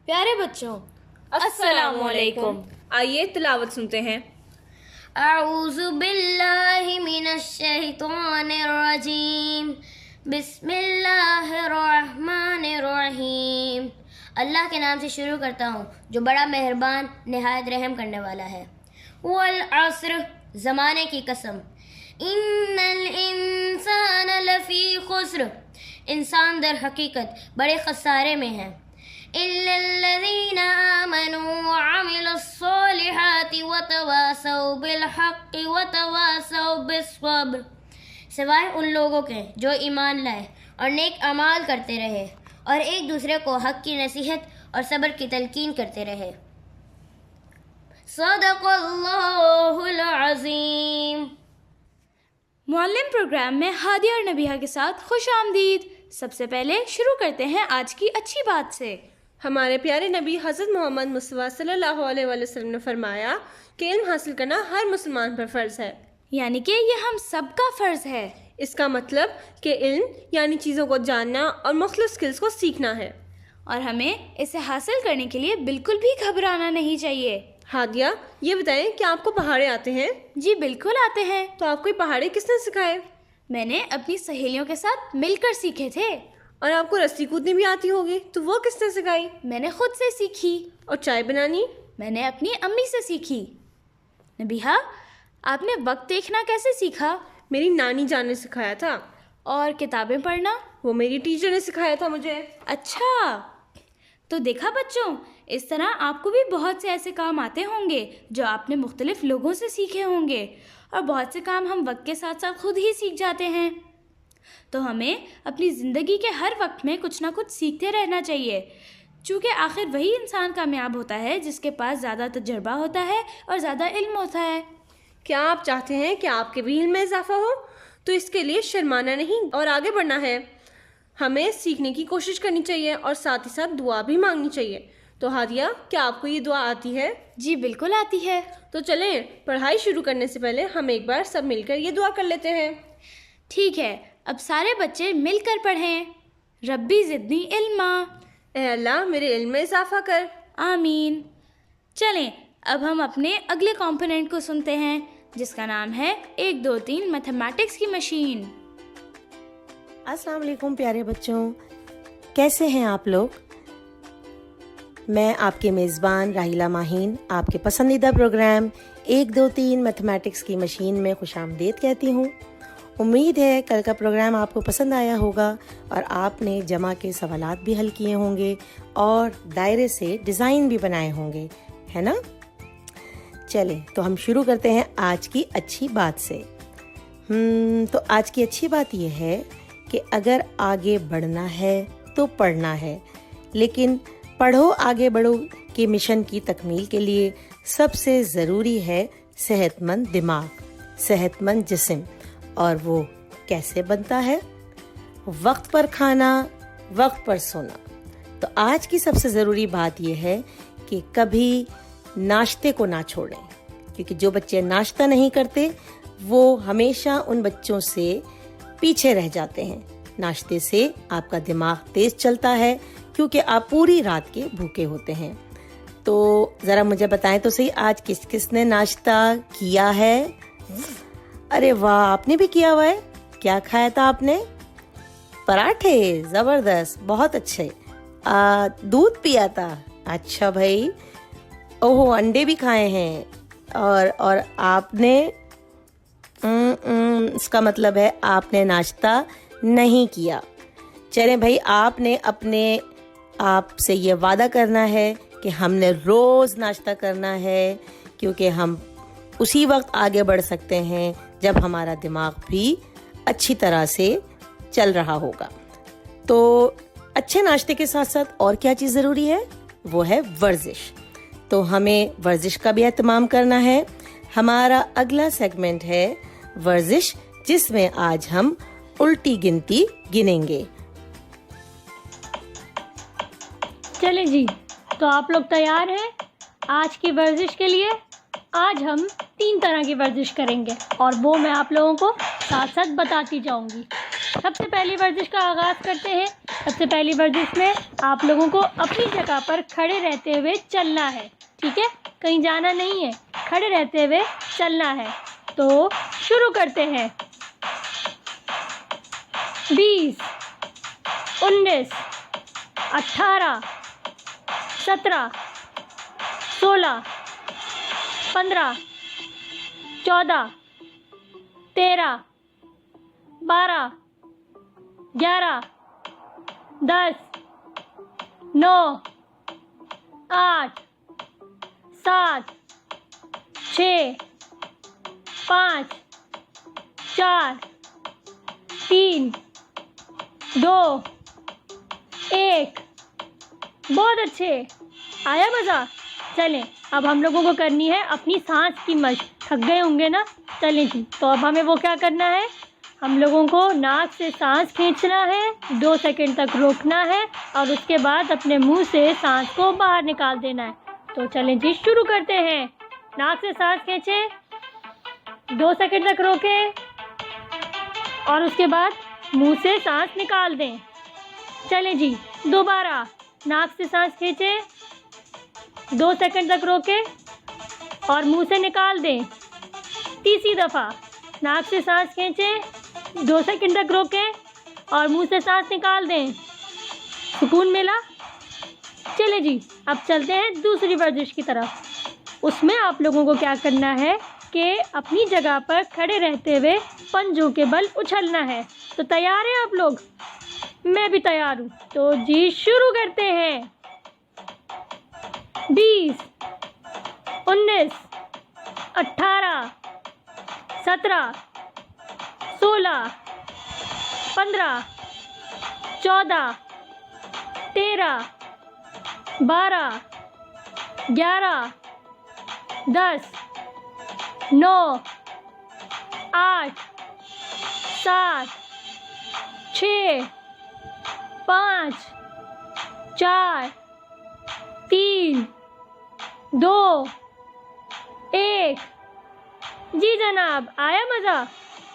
प्यारे बच्चों, अस्सलामुअलैकुम। आइए तिलावत सुनते हैं। अऊज़ु बिल्लाहि मिनश्शैतानिर्रजीम। बिस्मिल्लाहिर्रहमानिर्रहीम। अल्लाह के नाम से शुरू करता हूँ जो बड़ा मेहरबान निहायत रहम करने वाला है। वल अस्र, ज़माने की कसम। इन्नल इंसान लफ़ी खुस्र, इंसान दर हकीकत बड़े खसारे में है। इल्लल्लज़ीना आमनू व अमिलुस्सॉलिहाति व तवासौ बिलहक़्क़ि व तवासौ बिस्सब्र, सिवाय उन लोगों के जो ईमान लाए और नेक अमाल करते रहे और एक दूसरे को हक़ की नसीहत और सब्र की तलकीन करते रहे। सदक़ल्लाहुल अज़ीम। मुअल्लिम प्रोग्राम में हादिया और नबीहा के साथ खुश आमदीद। सबसे पहले शुरू करते हैं आज की अच्छी बात से। हमारे प्यारे नबी हज़रत मोहम्मद मुस्तफ़ा सल्लल्लाहु अलैहि वसल्लम ने फरमाया कि इल्म हासिल करना हर मुसलमान पर फ़र्ज़ है, यानी कि ये हम सबका फ़र्ज़ है। इसका मतलब कि इल्म यानी चीज़ों को जानना और मुख्तलिफ स्किल्स को सीखना है, और हमें इसे हासिल करने के लिए बिल्कुल भी घबराना नहीं चाहिए। हादिया, ये बताएं कि आपको पहाड़े आते हैं? जी बिल्कुल आते हैं। तो आपको ये पहाड़े किसने सिखाए? मैंने अपनी सहेलियों के साथ मिलकर सीखे थे। और आपको रस्सी कूदनी भी आती होगी, तो वो किसने सिखाई? मैंने खुद से सीखी। और चाय बनानी? मैंने अपनी अम्मी से सीखी। नबीहा, आपने वक्त देखना कैसे सीखा? मेरी नानी जान ने सिखाया था। और किताबें पढ़ना? वो मेरी टीचर ने सिखाया था मुझे। अच्छा, तो देखा बच्चों, इस तरह आपको भी बहुत से ऐसे काम आते होंगे जो आपने मुख्तलिफ लोगों से सीखे होंगे, और बहुत से काम हम वक्त के साथ साथ खुद ही सीख जाते हैं। तो हमें अपनी ज़िंदगी के हर वक्त में कुछ ना कुछ सीखते रहना चाहिए, चूँकि आखिर वही इंसान कामयाब होता है जिसके पास ज़्यादा तजुर्बा होता है और ज़्यादा इल्म होता है। क्या आप चाहते हैं कि आपके भी इल्म में इजाफा हो? तो इसके लिए शर्माना नहीं और आगे बढ़ना है। हमें सीखने की कोशिश करनी चाहिए और साथ ही साथ दुआ भी मांगनी चाहिए। तो हादिया, क्या आपको ये दुआ आती है? जी बिल्कुल आती है। तो चलें, पढ़ाई शुरू करने से पहले हम एक बार सब मिलकर ये दुआ कर लेते हैं। ठीक है, अब सारे बच्चे मिलकर पढ़ें। रब्बी ज़िदनी इल्मा। ए अल्लाह, मेरे इल्म में इजाफा कर। आमीन। चलें, अब हम अपने अगले कंपोनेंट को सुनते हैं, जिसका नाम है 1 2 3 मैथमेटिक्स की मशीन। अस्सलाम वालेकुम प्यारे बच्चों, कैसे हैं आप लोग? मैं आपके मेज़बान राहिला माहीन आपके पसंदीदा प्रोग्राम 1 2 3 मैथमेटिक्स की मशीन में खुशामदीद कहती हूँ। उम्मीद है कल का प्रोग्राम आपको पसंद आया होगा और आपने जमा के सवालात भी हल किए होंगे और दायरे से डिज़ाइन भी बनाए होंगे, है ना? चलें, तो हम शुरू करते हैं आज की अच्छी बात से। तो आज की अच्छी बात यह है कि अगर आगे बढ़ना है तो पढ़ना है, लेकिन पढ़ो आगे बढ़ो के मिशन की तकमील के लिए सबसे ज़रूरी है सेहतमंद दिमाग, सेहतमंद जिस्म। और वो कैसे बनता है? वक्त पर खाना, वक्त पर सोना। तो आज की सबसे ज़रूरी बात यह है कि कभी नाश्ते को ना छोड़ें, क्योंकि जो बच्चे नाश्ता नहीं करते वो हमेशा उन बच्चों से पीछे रह जाते हैं। नाश्ते से आपका दिमाग तेज चलता है, क्योंकि आप पूरी रात के भूखे होते हैं। तो ज़रा मुझे बताएं तो सही, आज किस किस ने नाश्ता किया है? अरे वाह, आपने भी किया हुआ है। क्या खाया था आपने? पराठे, ज़बरदस्त, बहुत अच्छे। दूध पिया था? अच्छा भाई। ओहो, अंडे भी खाए हैं। और आपने इसका मतलब है आपने नाश्ता नहीं किया। चलें भाई, आपने अपने आप से ये वादा करना है कि हमने रोज़ नाश्ता करना है, क्योंकि हम उसी वक्त आगे बढ़ सकते हैं जब हमारा दिमाग भी अच्छी तरह से चल रहा होगा। तो अच्छे नाश्ते के साथ साथ और क्या चीज़ ज़रूरी है? वो है वर्जिश। तो हमें वर्जिश का भी एहतमाम करना है। हमारा अगला सेगमेंट है वर्जिश, जिसमें आज हम उल्टी गिनती गिनेंगे। चलें जी, तो आप लोग तैयार हैं आज की वर्जिश के लिए? आज हम 3 तरह की वर्जिश करेंगे और वो मैं आप लोगों को साथ साथ बताती जाऊंगी। सबसे पहली वर्जिश का आगाज़ करते हैं सबसे पहली वर्जिश में आप लोगों को अपनी जगह पर खड़े रहते हुए चलना है, ठीक है? कहीं जाना नहीं है, खड़े रहते हुए चलना है। तो शुरू करते हैं। 20, 19, 18, 17, 16, 15, 14, 13, 12, 11, 10, 9, 8, 7, 6, 5, 4, 3, 2, 1। बहुत अच्छे, आया मज़ा? चलें, अब हम लोगों को करनी है अपनी सांस की मशक। थक गए होंगे ना? चलें जी, तो अब हमें वो क्या करना है, हम लोगों को नाक से सांस खींचना है, 2 सेकंड तक रोकना है और उसके बाद अपने मुंह से सांस को बाहर निकाल देना है। तो चलें जी, शुरू करते हैं। नाक से सांस खींचें, 2 सेकंड तक रोकें और उसके बाद मुंह से सांस निकाल दें। चलें जी, दोबारा नाक से सांस खींचें, 2 सेकंड तक रोकें और मुंह से निकाल दें। तीसरी दफ़ा नाक से सांस खींचें, 2 सेकंड तक रोकें और मुंह से सांस निकाल दें। सुकून मिला? चले जी, अब चलते हैं दूसरी वर्जिश की तरफ। उसमें आप लोगों को क्या करना है कि अपनी जगह पर खड़े रहते हुए पंजों के बल उछलना है। तो तैयार हैं आप लोग? मैं भी तैयार हूँ। तो जी शुरू करते हैं। 20, 19, 18, 17, 16, 15, 14, 13, 12, 11, 10, 9, 8, 7, 6, 5, 4, 3, 2, 1। जी जनाब, आया मज़ा?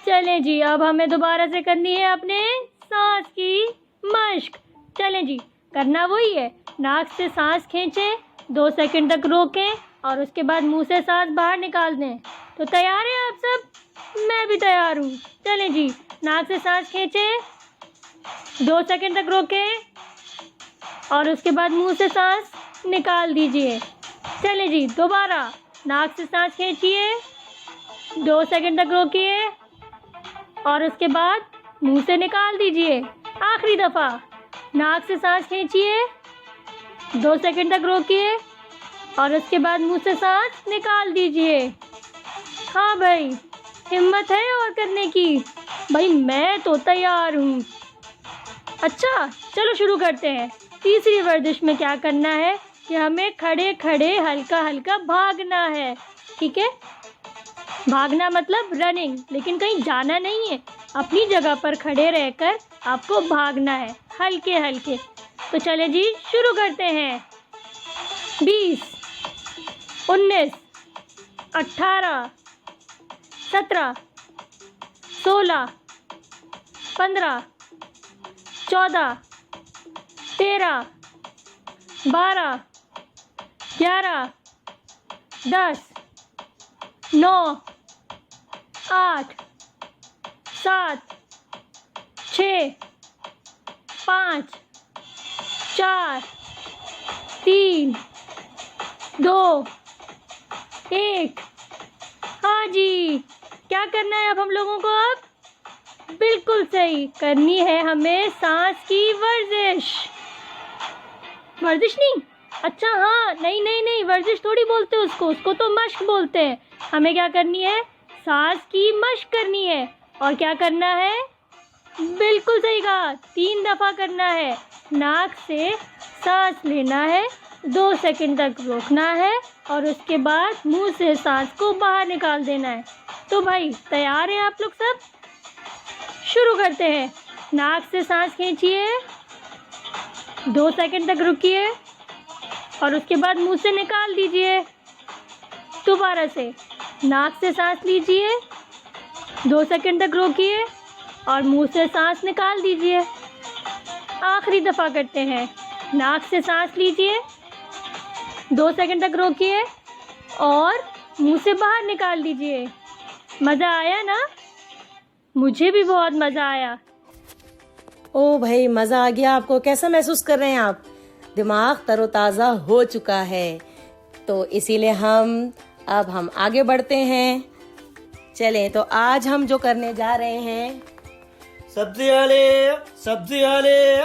चलें जी, अब हमें दोबारा से करनी है अपने सांस की मशक। चलें जी, करना वही है, नाक से सांस खींचें, 2 सेकंड तक रोकें और उसके बाद मुंह से सांस बाहर निकाल दें। तो तैयार हैं आप सब? मैं भी तैयार हूँ। चलें जी, नाक से सांस खींचें, 2 सेकंड तक रोकें और उसके बाद मुंह से सांस निकाल दीजिए। चलें जी, दोबारा नाक से सांस खींचिए, 2 सेकंड तक रोकिए और उसके बाद मुंह से निकाल दीजिए। आखिरी दफ़ा नाक से सांस खींचिए, 2 सेकंड तक रोकिए और उसके बाद मुंह से सांस निकाल दीजिए। हाँ भाई, हिम्मत है और करने की? भाई मैं तो तैयार हूँ। अच्छा, चलो शुरू करते हैं। तीसरी वर्जिश में क्या करना है कि हमें खड़े खड़े हल्का हल्का भागना है, ठीक है? भागना मतलब रनिंग, लेकिन कहीं जाना नहीं है, अपनी जगह पर खड़े रहकर आपको भागना है हल्के हल्के। तो चले जी, शुरू करते हैं। 20, 19, 18, 17, 16, 15, 14, 13, 12, 11, 10, 9, 8, 7, 6, 5, 4, 3, 2, 1। हाँ जी, क्या करना है अब हम लोगों को? अब बिल्कुल सही, करनी है हमें सांस की वर्जिश। वर्जिश नहीं, अच्छा हाँ, नहीं नहीं नहीं, वर्जिश थोड़ी बोलते उसको तो मश्क बोलते हैं। हमें क्या करनी है? सांस की मश्क करनी है। और क्या करना है? बिल्कुल सही कहा, 3 दफ़ा करना है। नाक से सांस लेना है, 2 सेकंड तक रोकना है और उसके बाद मुंह से सांस को बाहर निकाल देना है। तो भाई तैयार हैं आप लोग सब? शुरू करते हैं। नाक से सांस खींचिए, 2 सेकंड तक रुकिए और उसके बाद मुंह से निकाल दीजिए। दोबारा से नाक से सांस लीजिए, 2 सेकंड तक रोकिए और मुंह से सांस निकाल दीजिए। आखिरी दफ़ा करते हैं। नाक से सांस लीजिए, 2 सेकंड तक रोकिए और मुंह से बाहर निकाल दीजिए। मज़ा आया ना? मुझे भी बहुत मज़ा आया। ओ भाई, मज़ा आ गया आपको? कैसा महसूस कर रहे हैं आप? दिमाग तरोताज़ा हो चुका है। तो इसीलिए हम आगे बढ़ते हैं। चलें, तो आज हम जो करने जा रहे हैं, सब्जी वाले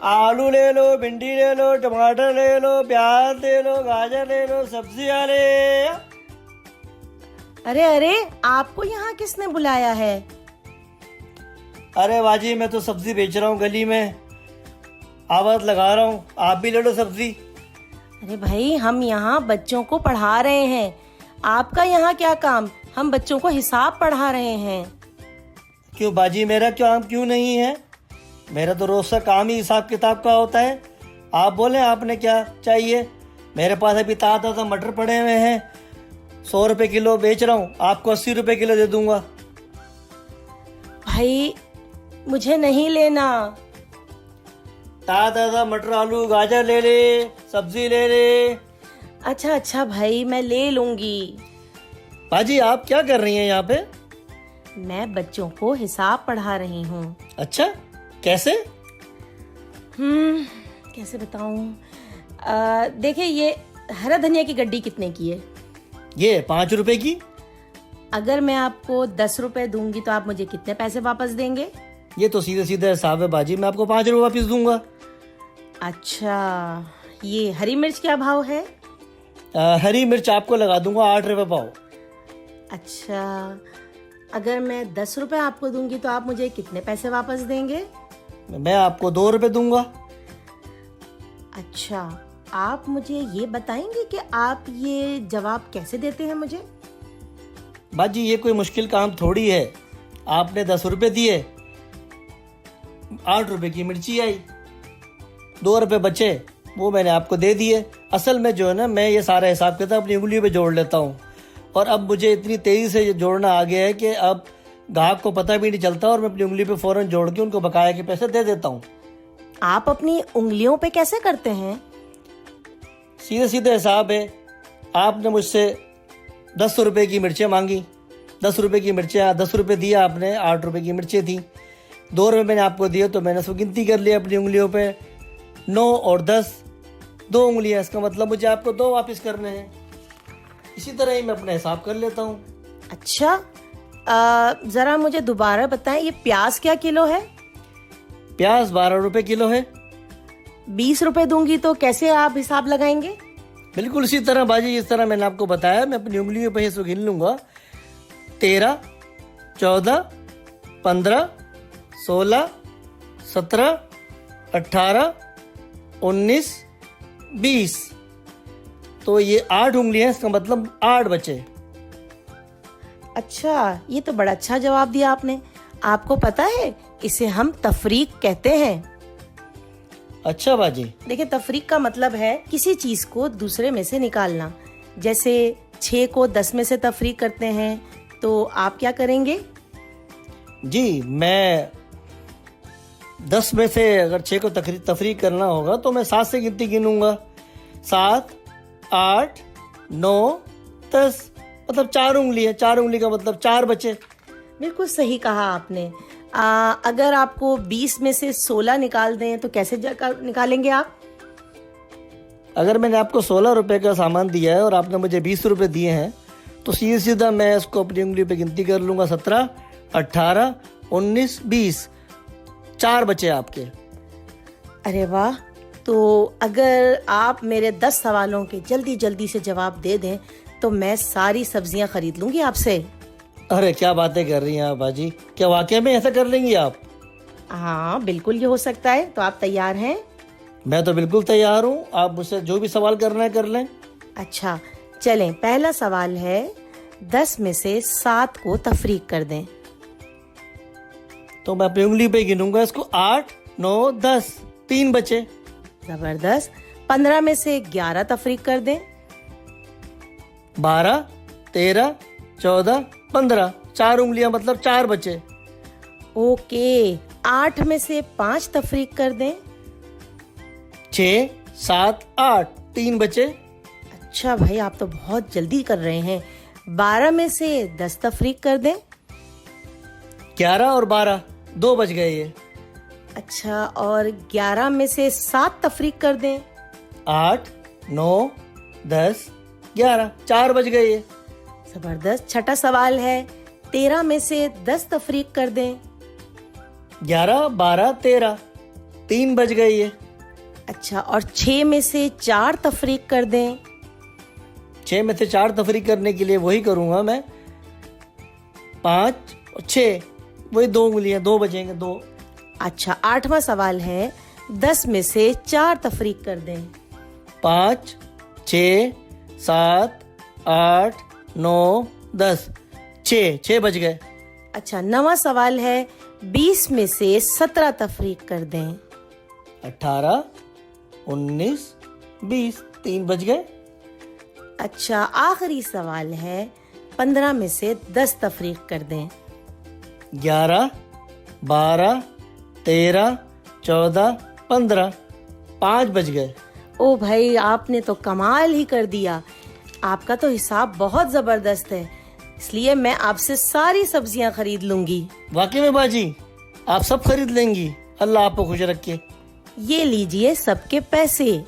आलू ले लो, भिंडी ले लो, टमाटर ले लो, प्याज ले लो, गाजर ले लो, सब्जी वाले। अरे अरे, आपको यहाँ किसने बुलाया है? अरे बाजी, मैं तो सब्जी बेच रहा हूँ गली में, आवाज लगा रहा हूँ, आप भी ले लो सब्जी। अरे भाई, हम यहाँ बच्चों को पढ़ा रहे हैं। आपका यहाँ क्या काम? हम बच्चों को हिसाब पढ़ा रहे हैं। क्यों बाजी, मेरा काम क्यों नहीं है? मेरा तो रोज का काम ही हिसाब किताब का होता है। आप बोले आपने क्या चाहिए? मेरे पास अभी ताज़ा मटर पड़े हुए हैं, 100 रुपए किलो बेच रहा हूँ, आपको 80 रुपए किलो दे दूंगा। भाई, मुझे नहीं लेना। ताज़ा मटर, आलू, गाजर ले ले, सब्जी ले ले। अच्छा भाई, मैं ले लूंगी। बाजी, आप क्या कर रही हैं यहाँ पे? मैं बच्चों को हिसाब पढ़ा रही हूँ। अच्छा, कैसे? कैसे बताऊँ? देखिए, ये हरा धनिया की गड्डी कितने की है? ये 5 रुपए की। अगर मैं आपको 10 रुपए दूंगी तो आप मुझे कितने पैसे वापस देंगे? ये तो सीधे सीधे हिसाब है बाजी, मैं आपको 5 रुपए वापस दूंगा। अच्छा, ये हरी मिर्च क्या भाव है? हरी मिर्च आपको लगा दूंगा 8 रुपए पाव। अच्छा, अगर मैं 10 रुपए आपको दूंगी तो आप मुझे कितने पैसे वापस देंगे? मैं आपको 2 रुपए दूंगा। अच्छा, आप मुझे ये बताएंगे कि आप ये जवाब कैसे देते हैं मुझे? बाजी, ये कोई मुश्किल काम थोड़ी है। आपने 10 रुपए दिए, 8 रुपए की मिर्ची आई, 2 रुपए बचे, वो मैंने आपको दे दिए। असल में जो है ना, मैं ये सारा हिसाब किताब अपनी उंगलियों पे जोड़ लेता हूँ, और अब मुझे इतनी तेज़ी से जोड़ना आ गया है कि अब ग्राहक को पता भी नहीं चलता और मैं अपनी उंगली पे फ़ौरन जोड़ के उनको बकाया के पैसे दे देता हूँ। आप अपनी उंगलियों पे कैसे करते हैं? सीधे सीधे हिसाब है। आपने मुझसे 10 रुपए की मिर्चें मांगी, 10 रुपए की मिर्चें, 10 रुपए दिया आपने, 8 रुपए की मिर्चें थी, 2 रुपए मैंने आपको दिए, तो मैंने उसको गिनती कर लिया अपनी उंगलियों पे, 9 और 10, 2 उंगलियां, इसका मतलब मुझे आपको 2 वापस करने हैं। इसी तरह ही मैं अपना हिसाब कर लेता हूँ। अच्छा, जरा मुझे दोबारा बताएं, ये प्याज क्या किलो है? प्याज 12 रुपए किलो है। 20 रुपए दूंगी तो कैसे आप हिसाब लगाएंगे? बिल्कुल इसी तरह बाजी, जिस तरह मैंने आपको बताया, मैं अपनी उंगलियों पे इसको गिन लूंगा। 13, 14, 15, 16, 17, 18, 19, 20, तो ये 8 उंगलियां, इसका मतलब 8 बचे। अच्छा, ये तो बड़ा अच्छा जवाब दिया आपने। आपको पता है, इसे हम तफरीक कहते हैं। अच्छा बाजी। देखिए, तफरीक का मतलब है किसी चीज को दूसरे में से निकालना। जैसे 6 को 10 में से तफरीक करते हैं, तो आप क्या करेंगे? जी, मैं 10 में से अगर 6 को तफरीक करना होगा तो मैं 7 से गिनती गिनूंगा। 7, 8, 9, 10, मतलब 4 उंगली है। 4 उंगली का मतलब 4 बचे। बिल्कुल सही कहा आपने। अगर आपको 20 में से 16 निकाल दें तो कैसे निकालेंगे आप? अगर मैंने आपको 16 रुपए का सामान दिया है और आपने मुझे 20 रुपए दिए हैं, तो सीधा सीधा मैं इसको अपनी उंगली पे गिनती कर लूंगा। 17, 18, 19, 20, 4 बचे आपके। अरे वाह! तो अगर आप मेरे 10 सवालों के जल्दी जल्दी से जवाब दे दें तो मैं सारी सब्जियां खरीद लूंगी आपसे। अरे क्या बातें कर रही हैं आप बाजी, क्या वाकई में ऐसा कर लेंगी आप? हाँ, बिल्कुल, ये हो सकता है। तो आप तैयार हैं? मैं तो बिल्कुल तैयार हूँ, आप मुझसे जो भी सवाल करना है कर लें। अच्छा, चलें, पहला सवाल है, 10 में से 7 को तफरीक कर दें। तो मैं अपनी उंगली पे गिनूंगा इसको। 8, 9, 10, 3 बचे। जबरदस्त। 15 में से 11 तफरीक कर दें। 12, 13, 14, 15, 4 उंगलियां मतलब 4 बचे। ओके, 8 में से 5 तफरीक कर दें। 6, 7, 8, 3 बचे। अच्छा भाई, आप तो बहुत जल्दी कर रहे हैं। 12 में से 10 तफरीक कर दें। 11 और 12, 2 बच गए ये। अच्छा, और 11 में से 7 तफरीक कर दें। 8, 9, 10, 11, 4 बच गए ये। जबरदस्त। छठा सवाल है, 13 में से 10 तफरीक कर दें। 11, 12, 13, 3 बच गए ये। अच्छा, और 6 में से 4 तफरीक कर दें। 6 में से 4 तफरीक करने के लिए वही करूंगा मैं, 5 और 6, वही 2 उंगलियां, 2 बचेंगे, 2। अच्छा, 8वां सवाल है, 10 में से 4 तफरीक कर दें। 5, 6, 7, 8, 9, 10, 6 बच गए। अच्छा, 9वां सवाल है, 20 में से 17 तफरीक कर दें। 18, 19, 20, 3 बच गए। अच्छा, आखिरी सवाल है, 15 में से 10 तफरीक कर दें। 11, 12, 13, 14, 15, 5 बच गए। ओ भाई, आपने तो कमाल ही कर दिया। आपका तो हिसाब बहुत जबरदस्त है, इसलिए मैं आपसे सारी सब्जियां खरीद लूंगी। वाकई में बाजी, आप सब खरीद लेंगी। अल्लाह आपको खुश रखे। ये लीजिए सबके पैसे।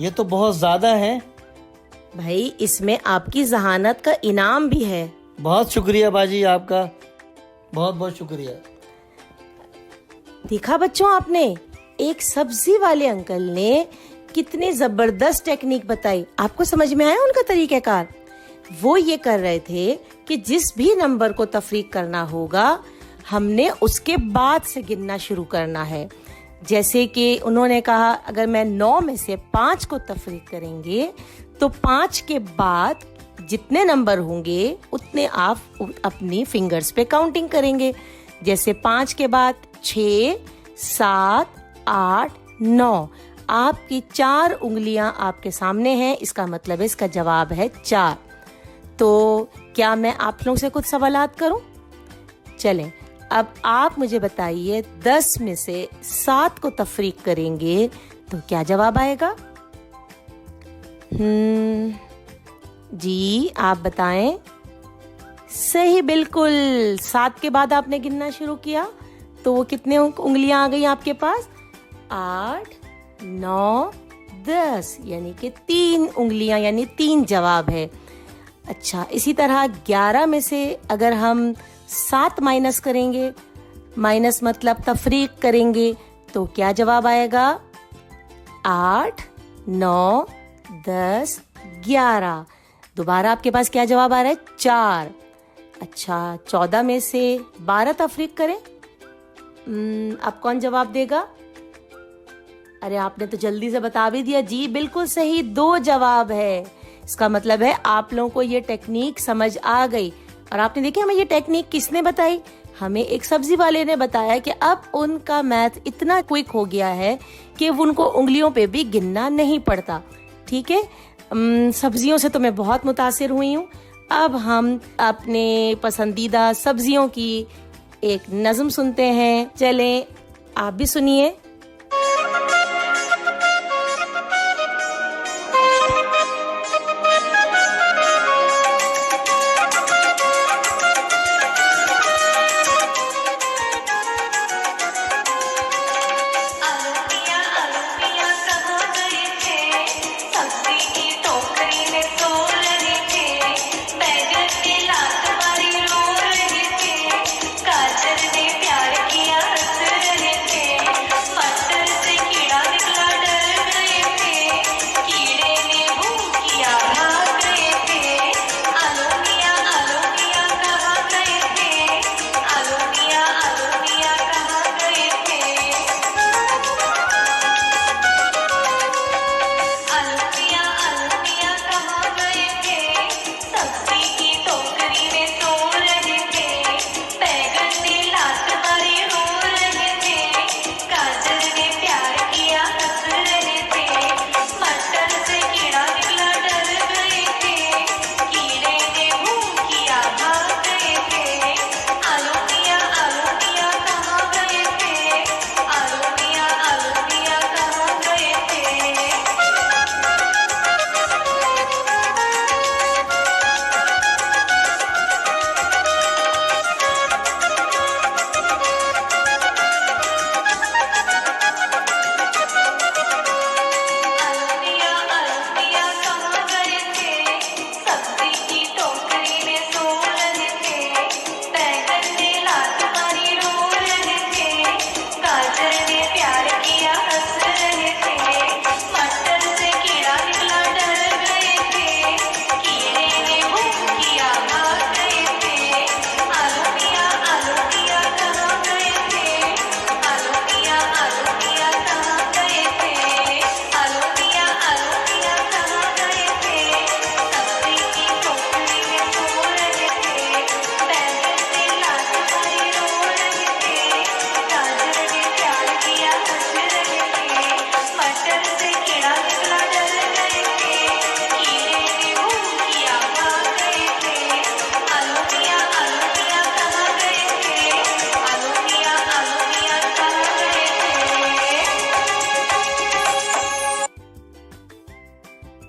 ये तो बहुत ज्यादा है। भाई, इसमें आपकी जहानत का इनाम भी है। बहुत शुक्रिया बाजी, आपका बहुत बहुत शुक्रिया। देखा बच्चों, आपने एक सब्जी वाले अंकल ने कितने जबरदस्त टेक्निक बताई। आपको समझ में आया उनका तरीकाकार? वो ये कर रहे थे कि जिस भी नंबर को तफरीक करना होगा, हमने उसके बाद से गिनना शुरू करना है। जैसे कि उन्होंने कहा, अगर मैं 9 में से 5 को तफरीक करेंगे तो 5 के बाद जितने नंबर होंगे उतने आप अपनी फिंगर्स पे काउंटिंग करेंगे। जैसे 5 के बाद 6, 7, 8, 9। आपकी 4 उंगलियां आपके सामने हैं, इसका मतलब है इसका जवाब है 4। तो क्या मैं आप लोगों से कुछ सवालात करूं? चलें, अब आप मुझे बताइए, 10 में से 7 को तफरीक करेंगे तो क्या जवाब आएगा? जी, आप बताएं। सही, बिल्कुल। 7 के बाद आपने गिनना शुरू किया तो वो कितने उंगलियां आ गई आपके पास? 8, 9, 10, यानी कि 3 उंगलियां, यानी 3 जवाब है। अच्छा, इसी तरह 11 में से अगर हम 7 माइनस करेंगे, माइनस मतलब तफरीक करेंगे, तो क्या जवाब आएगा? 8, 9, 10, 11। दोबारा आपके पास क्या जवाब आ रहा है? 4। अच्छा, 14 में से 12 तफरीक करें, अब कौन जवाब देगा? अरे, आपने तो जल्दी से बता भी दिया। जी, बिल्कुल सही, 2 जवाब है। इसका मतलब है आप लोगों को ये टेक्निक समझ आ गई। और आपने देखिए, हमें ये टेक्निक किसने बताई? हमें एक सब्जी वाले ने बताया कि अब उनका मैथ इतना क्विक हो गया है कि उनको उंगलियों पे भी गिनना नहीं पड़ता। ठीक है, सब्जियों से तो मैं बहुत मुतासिर हुई हूँ। अब हम अपने पसंदीदा सब्जियों की एक नज़म सुनते हैं। चलें, आप भी सुनिए। काजल ने प्यार किया हंस रहे थे।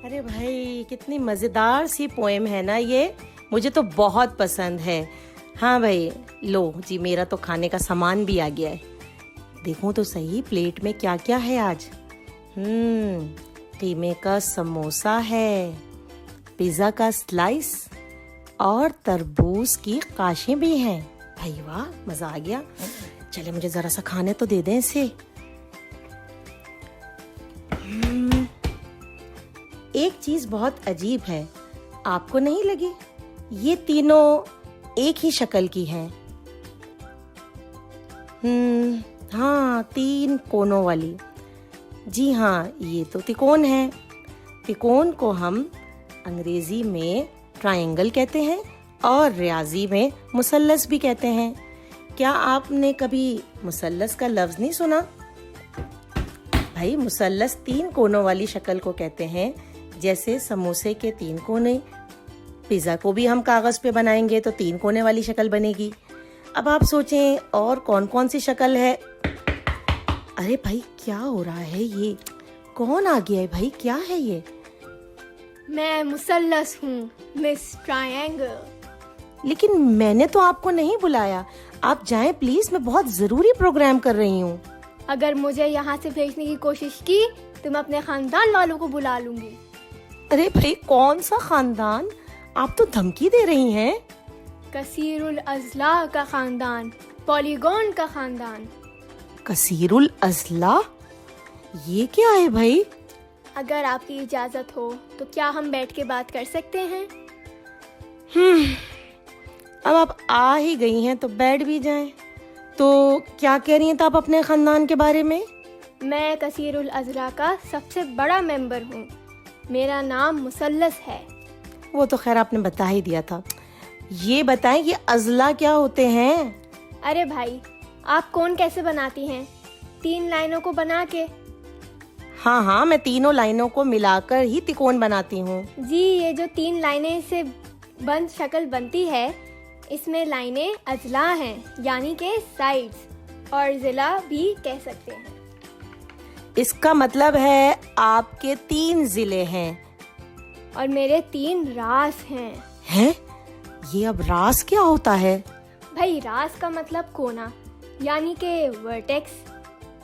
अरे भाई कितनी मज़ेदार सी पोएम है ना ये, मुझे तो बहुत पसंद है। हाँ भाई, लो जी, मेरा तो खाने का सामान भी आ गया है। देखूं तो सही प्लेट में क्या क्या है आज। कीमे का समोसा है, पिज़्ज़ा का स्लाइस और तरबूज की काशें भी हैं। भाई वाह, मज़ा आ गया। चले मुझे ज़रा सा खाने तो दे दें इसे। एक चीज़ बहुत अजीब है, आपको नहीं लगी? ये तीनों एक ही शक्ल की हैं। हाँ, 3 कोनों वाली। जी हाँ, ये तो तिकोन है। तिकोन को हम अंग्रेजी में ट्रायंगल कहते हैं और रियाजी में मुसल्लस भी कहते हैं। क्या आपने कभी मुसल्लस का लफ्ज़ नहीं सुना? भाई, मुसल्लस 3 कोनों वाली शक्ल को कहते हैं, जैसे समोसे के 3 कोने। पिज़्ज़ा को भी हम कागज़ पे बनाएंगे तो 3 कोने वाली शक्ल बनेगी। अब आप सोचें और कौन कौन सी शक्ल है। अरे भाई, क्या हो रहा है? ये कौन आ गया है भाई? क्या है ये? मैं मुसल्लस हूँ, मिस ट्रायंगल। लेकिन मैंने तो आपको नहीं बुलाया। आप जाएं प्लीज, मैं बहुत जरूरी प्रोग्राम कर रही हूँ। अगर मुझे यहाँ से भेजने की कोशिश की तो मैं अपने खानदान वालों को बुला लूंगी। अरे भाई, कौन सा खानदान? आप तो धमकी दे रही हैं। कसीरुल अजला का खानदान, पॉलीगॉन का खानदान। कसीरुल अजला? ये क्या है भाई? अगर आपकी इजाजत हो तो क्या हम बैठ के बात कर सकते हैं? अब आप आ ही गई हैं तो बैठ भी जाएं। तो क्या कह रही हैं आप अपने खानदान के बारे में? मैं कसीरुल अजला का सबसे बड़ा मेंबर हूँ। मेरा नाम मुसल्लस है। वो तो खैर आपने बता ही दिया था। ये बताएं कि अजला क्या होते हैं? अरे भाई, आप कौन कैसे बनाती हैं? 3 लाइनों को बना के। हाँ हाँ, मैं तीनों लाइनों को मिलाकर ही तिकोन बनाती हूँ। जी, ये जो 3 लाइनें से बंद शक्ल बनती है, इसमें लाइनें अजला हैं, यानी के साइड्स, और जिला भी कह सकते हैं। इसका मतलब है आपके 3 जिले हैं और मेरे 3 रास हैं। हैं? ये अब रास क्या होता है? भाई, रास का मतलब कोना, यानी के वर्टेक्स।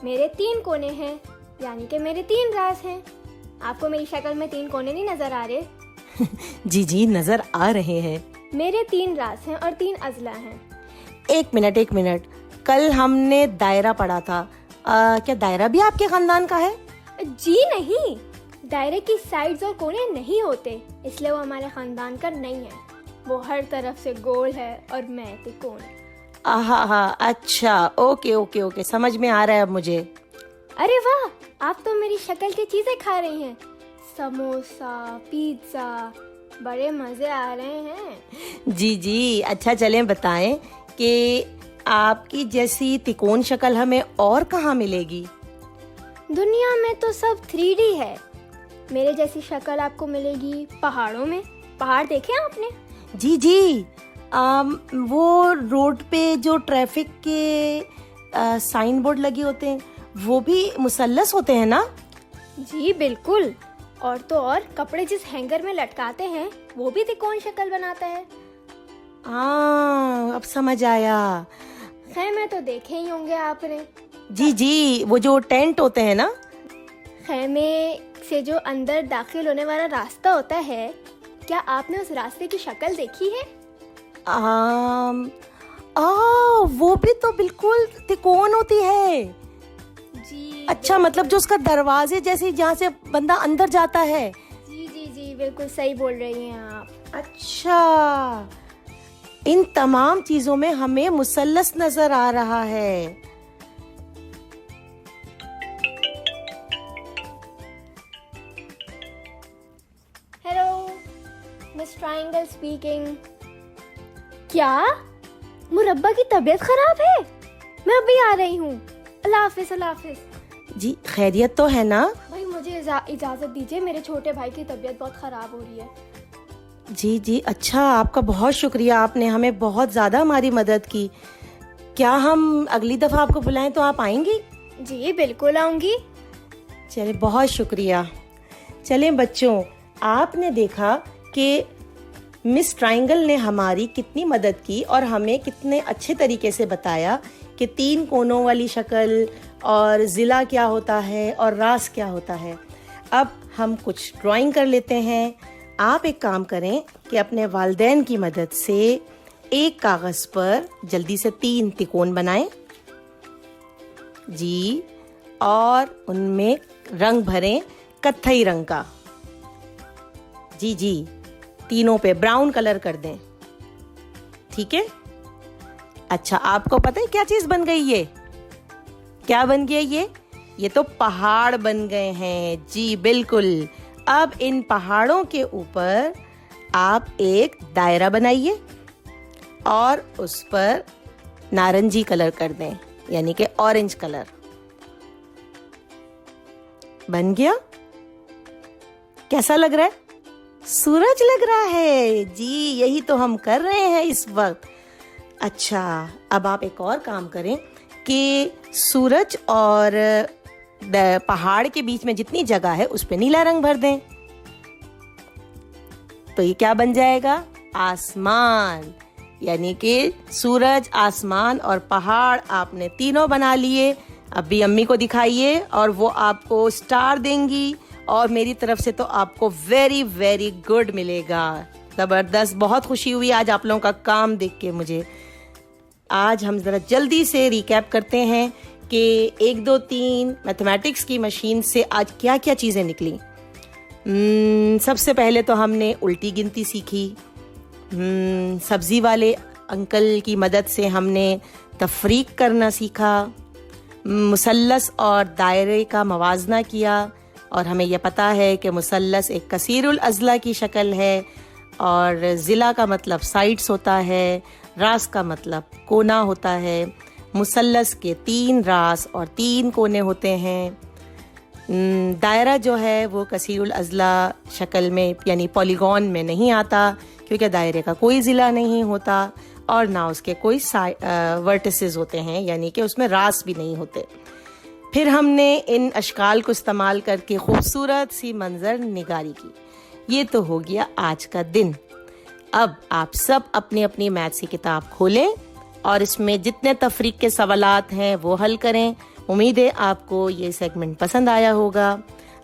मेरे 3 कोने हैं, यानी कि मेरे 3 रास हैं। आपको मेरी शक्ल में 3 कोने नहीं नजर आ रहे? जी जी, नजर आ रहे हैं। मेरे 3 रास हैं और 3 अजला हैं। एक मिनट, कल हमने दायरा पढ़ा था। क्या दायरा भी आपके खानदान का है? जी नहीं, दायरे की साइड्स और कोने नहीं होते, इसलिए वो हमारे खानदान का नहीं है। वो हर तरफ से गोल है और मैं तिकोन। हाँ, अच्छा, ओके, समझ में आ रहा है अब मुझे। अरे वाह, आप तो मेरी शक्ल की चीजें खा रही हैं। समोसा, पिज्जा, बड़े मजे आ रहे हैं। जी, अच्छा, चलें बताएं कि आपकी जैसी तिकोन शक्ल हमें और कहाँ मिलेगी? दुनिया में तो सब 3D है। मेरे जैसी शक्ल आपको मिलेगी पहाड़ों में। पहाड़ देखे आपने? जी, वो रोड पे जो ट्रैफिक के साइन बोर्ड लगे होते हैं, वो भी मुसल्लस होते हैं ना? जी बिल्कुल। और तो और, कपड़े जिस हैंगर में लटकाते हैं वो भी तिकोन शक्ल बनाता है। अब समझ आया। खैमे तो देखे ही होंगे आपने। जी, वो जो टेंट होते हैं ना? खैमे से जो अंदर दाखिल होने वाला रास्ता होता है, क्या आपने उस रास्ते की शक्ल देखी है? वो भी तो बिल्कुल तिकोन होती है। जी। अच्छा, मतलब जो उसका दरवाजे जैसे जहाँ से बंदा अंदर जाता है। जी, बिल्कुल सही बोल रही हैं आप। अच्छा, इन तमाम चीजों में हमें मुसल्लस नजर आ रहा है। Hello, miss triangle speaking. क्या मुरब्बा की तबीयत खराब है? मैं अभी आ रही हूँ। अल्लाह हाफिज। जी, खैरियत तो है ना? भाई, मुझे इजाजत दीजिए, मेरे छोटे भाई की तबीयत बहुत खराब हो रही है। जी, अच्छा, आपका बहुत शुक्रिया, आपने हमें बहुत ज़्यादा हमारी मदद की। क्या हम अगली दफ़ा आपको बुलाएं तो आप आएंगी? जी बिल्कुल आऊंगी। चले, बहुत शुक्रिया। चलें बच्चों, आपने देखा कि मिस ट्रायंगल ने हमारी कितनी मदद की और हमें कितने अच्छे तरीके से बताया कि 3 कोनों वाली शक्ल और ज़िला क्या होता है और रास क्या होता है। अब हम कुछ ड्राइंग कर लेते हैं। आप एक काम करें कि अपने वालिदैन की मदद से एक कागज़ पर जल्दी से 3 तिकोन बनाएं जी, और उनमें रंग भरें कत्थई रंग का। जी जी, तीनों पे ब्राउन कलर कर दें। ठीक है। अच्छा, आपको पता है क्या चीज़ बन गई? ये क्या बन गया? ये तो पहाड़ बन गए हैं जी, बिल्कुल। अब इन पहाड़ों के ऊपर आप एक दायरा बनाइए और उस पर नारंगी कलर कर दें, यानी कि ऑरेंज कलर। बन गया? कैसा लग रहा है? सूरज लग रहा है जी, यही तो हम कर रहे हैं इस वक्त। अच्छा, अब आप एक और काम करें कि सूरज और पहाड़ के बीच में जितनी जगह है उस पे नीला रंग भर दें। तो ये क्या बन जाएगा? आसमान। यानी कि सूरज, आसमान और पहाड़ आपने तीनों बना लिए। अब भी अम्मी को दिखाइए और वो आपको स्टार देंगी और मेरी तरफ से तो आपको वेरी वेरी गुड मिलेगा। ज़बरदस्त, बहुत खुशी हुई आज आप लोगों का काम देख के मुझे। आज हम ज़रा जल्दी से रिकैप करते हैं कि 1 2 3 मैथमेटिक्स की मशीन से आज क्या क्या चीज़ें निकली। सबसे पहले तो हमने उल्टी गिनती सीखी। सब्ज़ी वाले अंकल की मदद से हमने तफरीक करना सीखा। मुसल्लस और दायरे का मवाजना किया और हमें यह पता है कि मुसल्लस एक कसीरुल अज़ला की शक्ल है और ज़िला का मतलब साइड्स होता है, रास का मतलब कोना होता है। मुसल्लस के 3 रास और 3 कोने होते हैं। दायरा जो है वो कसीरुल अज़ला शक्ल में यानी पॉलीगॉन में नहीं आता, क्योंकि दायरे का कोई ज़िला नहीं होता और ना उसके कोई वर्टिसेस होते हैं, यानी कि उसमें रास भी नहीं होते। फिर हमने इन अशकाल को इस्तेमाल करके खूबसूरत सी मंजर निगारी की। ये तो हो गया आज का दिन। अब आप सब अपनी अपनी मैथ्स की किताब खोलें और इसमें जितने तफरीक के सवालात हैं वो हल करें। उम्मीद है आपको ये सेगमेंट पसंद आया होगा।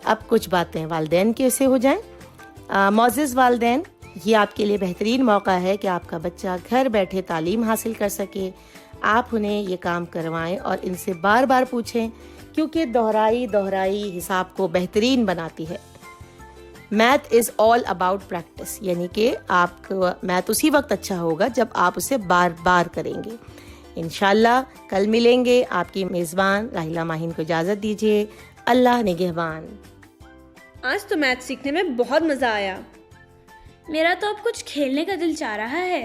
अब कुछ बातें वालिदैन के से हो जाएं। मौज़िज़ वालिदैन, ये आपके लिए बेहतरीन मौका है कि आपका बच्चा घर बैठे तालीम हासिल कर सके। आप उन्हें ये काम करवाएं और इनसे बार बार पूछें, क्योंकि दोहराई हिसाब को बेहतरीन बनाती है। Math is all about practice, यानी कि आपको मैथ उसी वक्त अच्छा होगा जब आप उसे बार बार करेंगे। इंशाल्लाह कल मिलेंगे। आपकी मेज़बान राहिला माहीन को इजाज़त दीजिए। अल्लाह निगहबान। आज तो मैथ सीखने में बहुत मज़ा आया। मेरा तो अब कुछ खेलने का दिल चाह रहा है।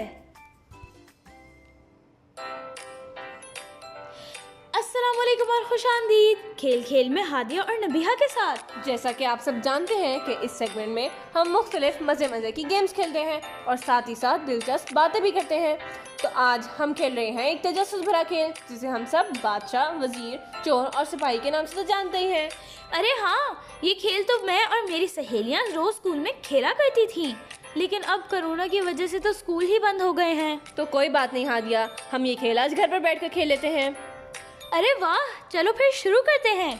अस्सलामुअलैकुम और खुशामदीद खेल खेल में हादिया और नबीहा के साथ। जैसा कि आप सब जानते हैं कि इस सेगमेंट में हम मुख्तलिफ मज़े की गेम्स खेलते हैं और साथ ही साथ दिलचस्प बातें भी करते हैं। तो आज हम खेल रहे हैं एक तजस्सुस भरा खेल, जिसे हम सब बादशाह, वजीर, चोर और सिपाही के नाम से तो जानते ही हैं। अरे हाँ, ये खेल तो मैं और मेरी सहेलियाँ रोज स्कूल में खेला करती थी, लेकिन अब कोरोना की वजह से तो स्कूल ही बंद हो गए हैं। तो कोई बात नहीं हादिया, हम ये खेल आज घर पर बैठ कर खेल लेते हैं। अरे वाह, चलो फिर शुरू करते हैं।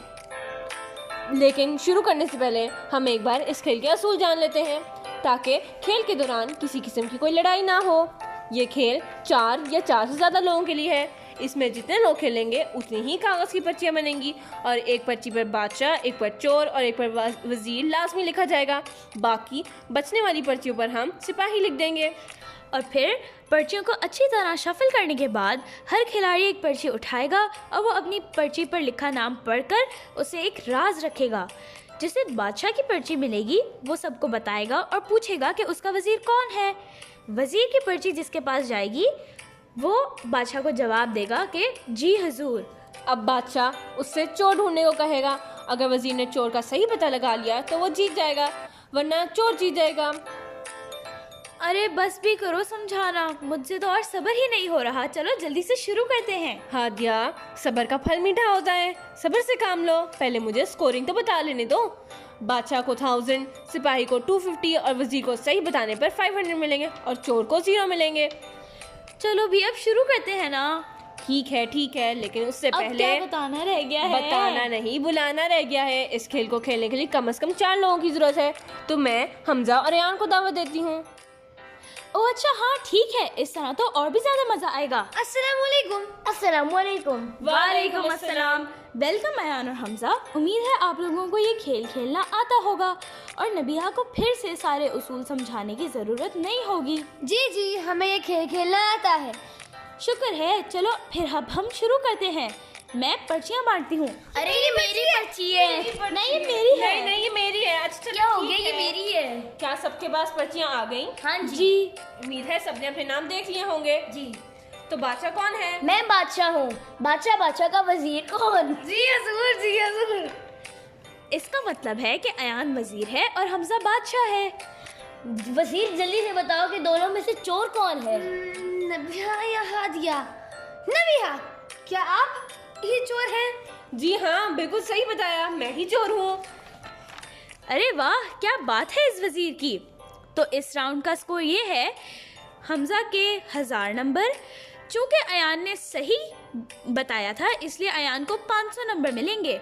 लेकिन शुरू करने से पहले हम एक बार इस खेल के असूल जान लेते हैं, ताकि खेल के दौरान किसी किस्म की कोई लड़ाई ना हो। ये खेल 4 या 4 से ज़्यादा लोगों के लिए है। इसमें जितने लोग खेलेंगे उतनी ही कागज़ की पर्चियाँ बनेंगी और एक पर्ची पर बादशाह, एक पर चोर और एक पर वजीर लाजमी लिखा जाएगा। बाकी बचने वाली पर्चियों पर हम सिपाही लिख देंगे। और फिर पर्चियों को अच्छी तरह शफल करने के बाद हर खिलाड़ी एक पर्ची उठाएगा और वो अपनी पर्ची पर लिखा नाम पढ़कर उसे एक राज रखेगा। जिसे बादशाह की पर्ची मिलेगी वो सबको बताएगा और पूछेगा कि उसका वजीर कौन है। वजीर की पर्ची जिसके पास जाएगी वो बादशाह को जवाब देगा कि जी हुजूर। अब बादशाह उससे चोर ढूंढने को कहेगा। अगर वजीर ने चोर का सही पता लगा लिया तो वो जीत जाएगा, वरना चोर जीत जाएगा। अरे बस भी करो समझाना, मुझसे तो और सब्र ही नहीं हो रहा। चलो जल्दी से शुरू करते हैं। हादिया, सब्र का फल मीठा होता है, सब्र से काम लो। पहले मुझे स्कोरिंग तो बता लेने दो। बादशाह को 1000, सिपाही को 250 और वजीर को सही बताने पर 500 मिलेंगे और चोर को 0 मिलेंगे। चलो भी अब शुरू करते हैं ना। ठीक है, लेकिन उससे अब पहले क्या बताना रह गया है? बताना नहीं, बुलाना रह गया है। इस खेल को खेलने के लिए कम से कम 4 लोगों की जरूरत है, तो मैं हमजा और अयान को दावत देती हूँ। ओह अच्छा, हाँ ठीक है, इस तरह तो और भी ज्यादा मजा आएगा। अस्सलामुअलैकुम। वालेकुम अस्सलाम। वेलकम अयान और हमजा। उम्मीद है आप लोगों को ये खेल खेलना आता होगा और नबिया को फिर से सारे उसूल समझाने की जरूरत नहीं होगी। जी हमें ये खेल खेलना आता है। शुक्र है। चलो फिर अब हम शुरू करते हैं। मैं पर्चियाँ बांटती हूँ। अरे ये मेरी पर्ची है। नहीं ये मेरी है। नहीं ये मेरी है। अच्छा चलो क्या हो ठीक गया, ये है। मेरी है। क्या सबके पास पर्चियाँ आ गई? हाँ जी। जी उम्मीद है सबने अपने नाम देख लिए होंगे। जी तो बादशाह कौन है? मैं बादशाह हूँ। बादशाह का वजीर कौन? जी हजूर। इसका मतलब है कि अयान वजीर है और हमजा बादशाह है। वजीर जल्दी से बताओ कि दोनों में से चोर कौन है? नबिया या हादिया? नबिया, क्या आप ही चोर हैं? जी हाँ, बिल्कुल सही बताया, मैं ही चोर हूँ। अरे वाह, क्या बात है इस वजीर की। तो इस राउंड का स्कोर ये है, हमजा के 1000 नंबर। चूंकि अयान ने सही बताया था इसलिए अयान को 500 नंबर मिलेंगे।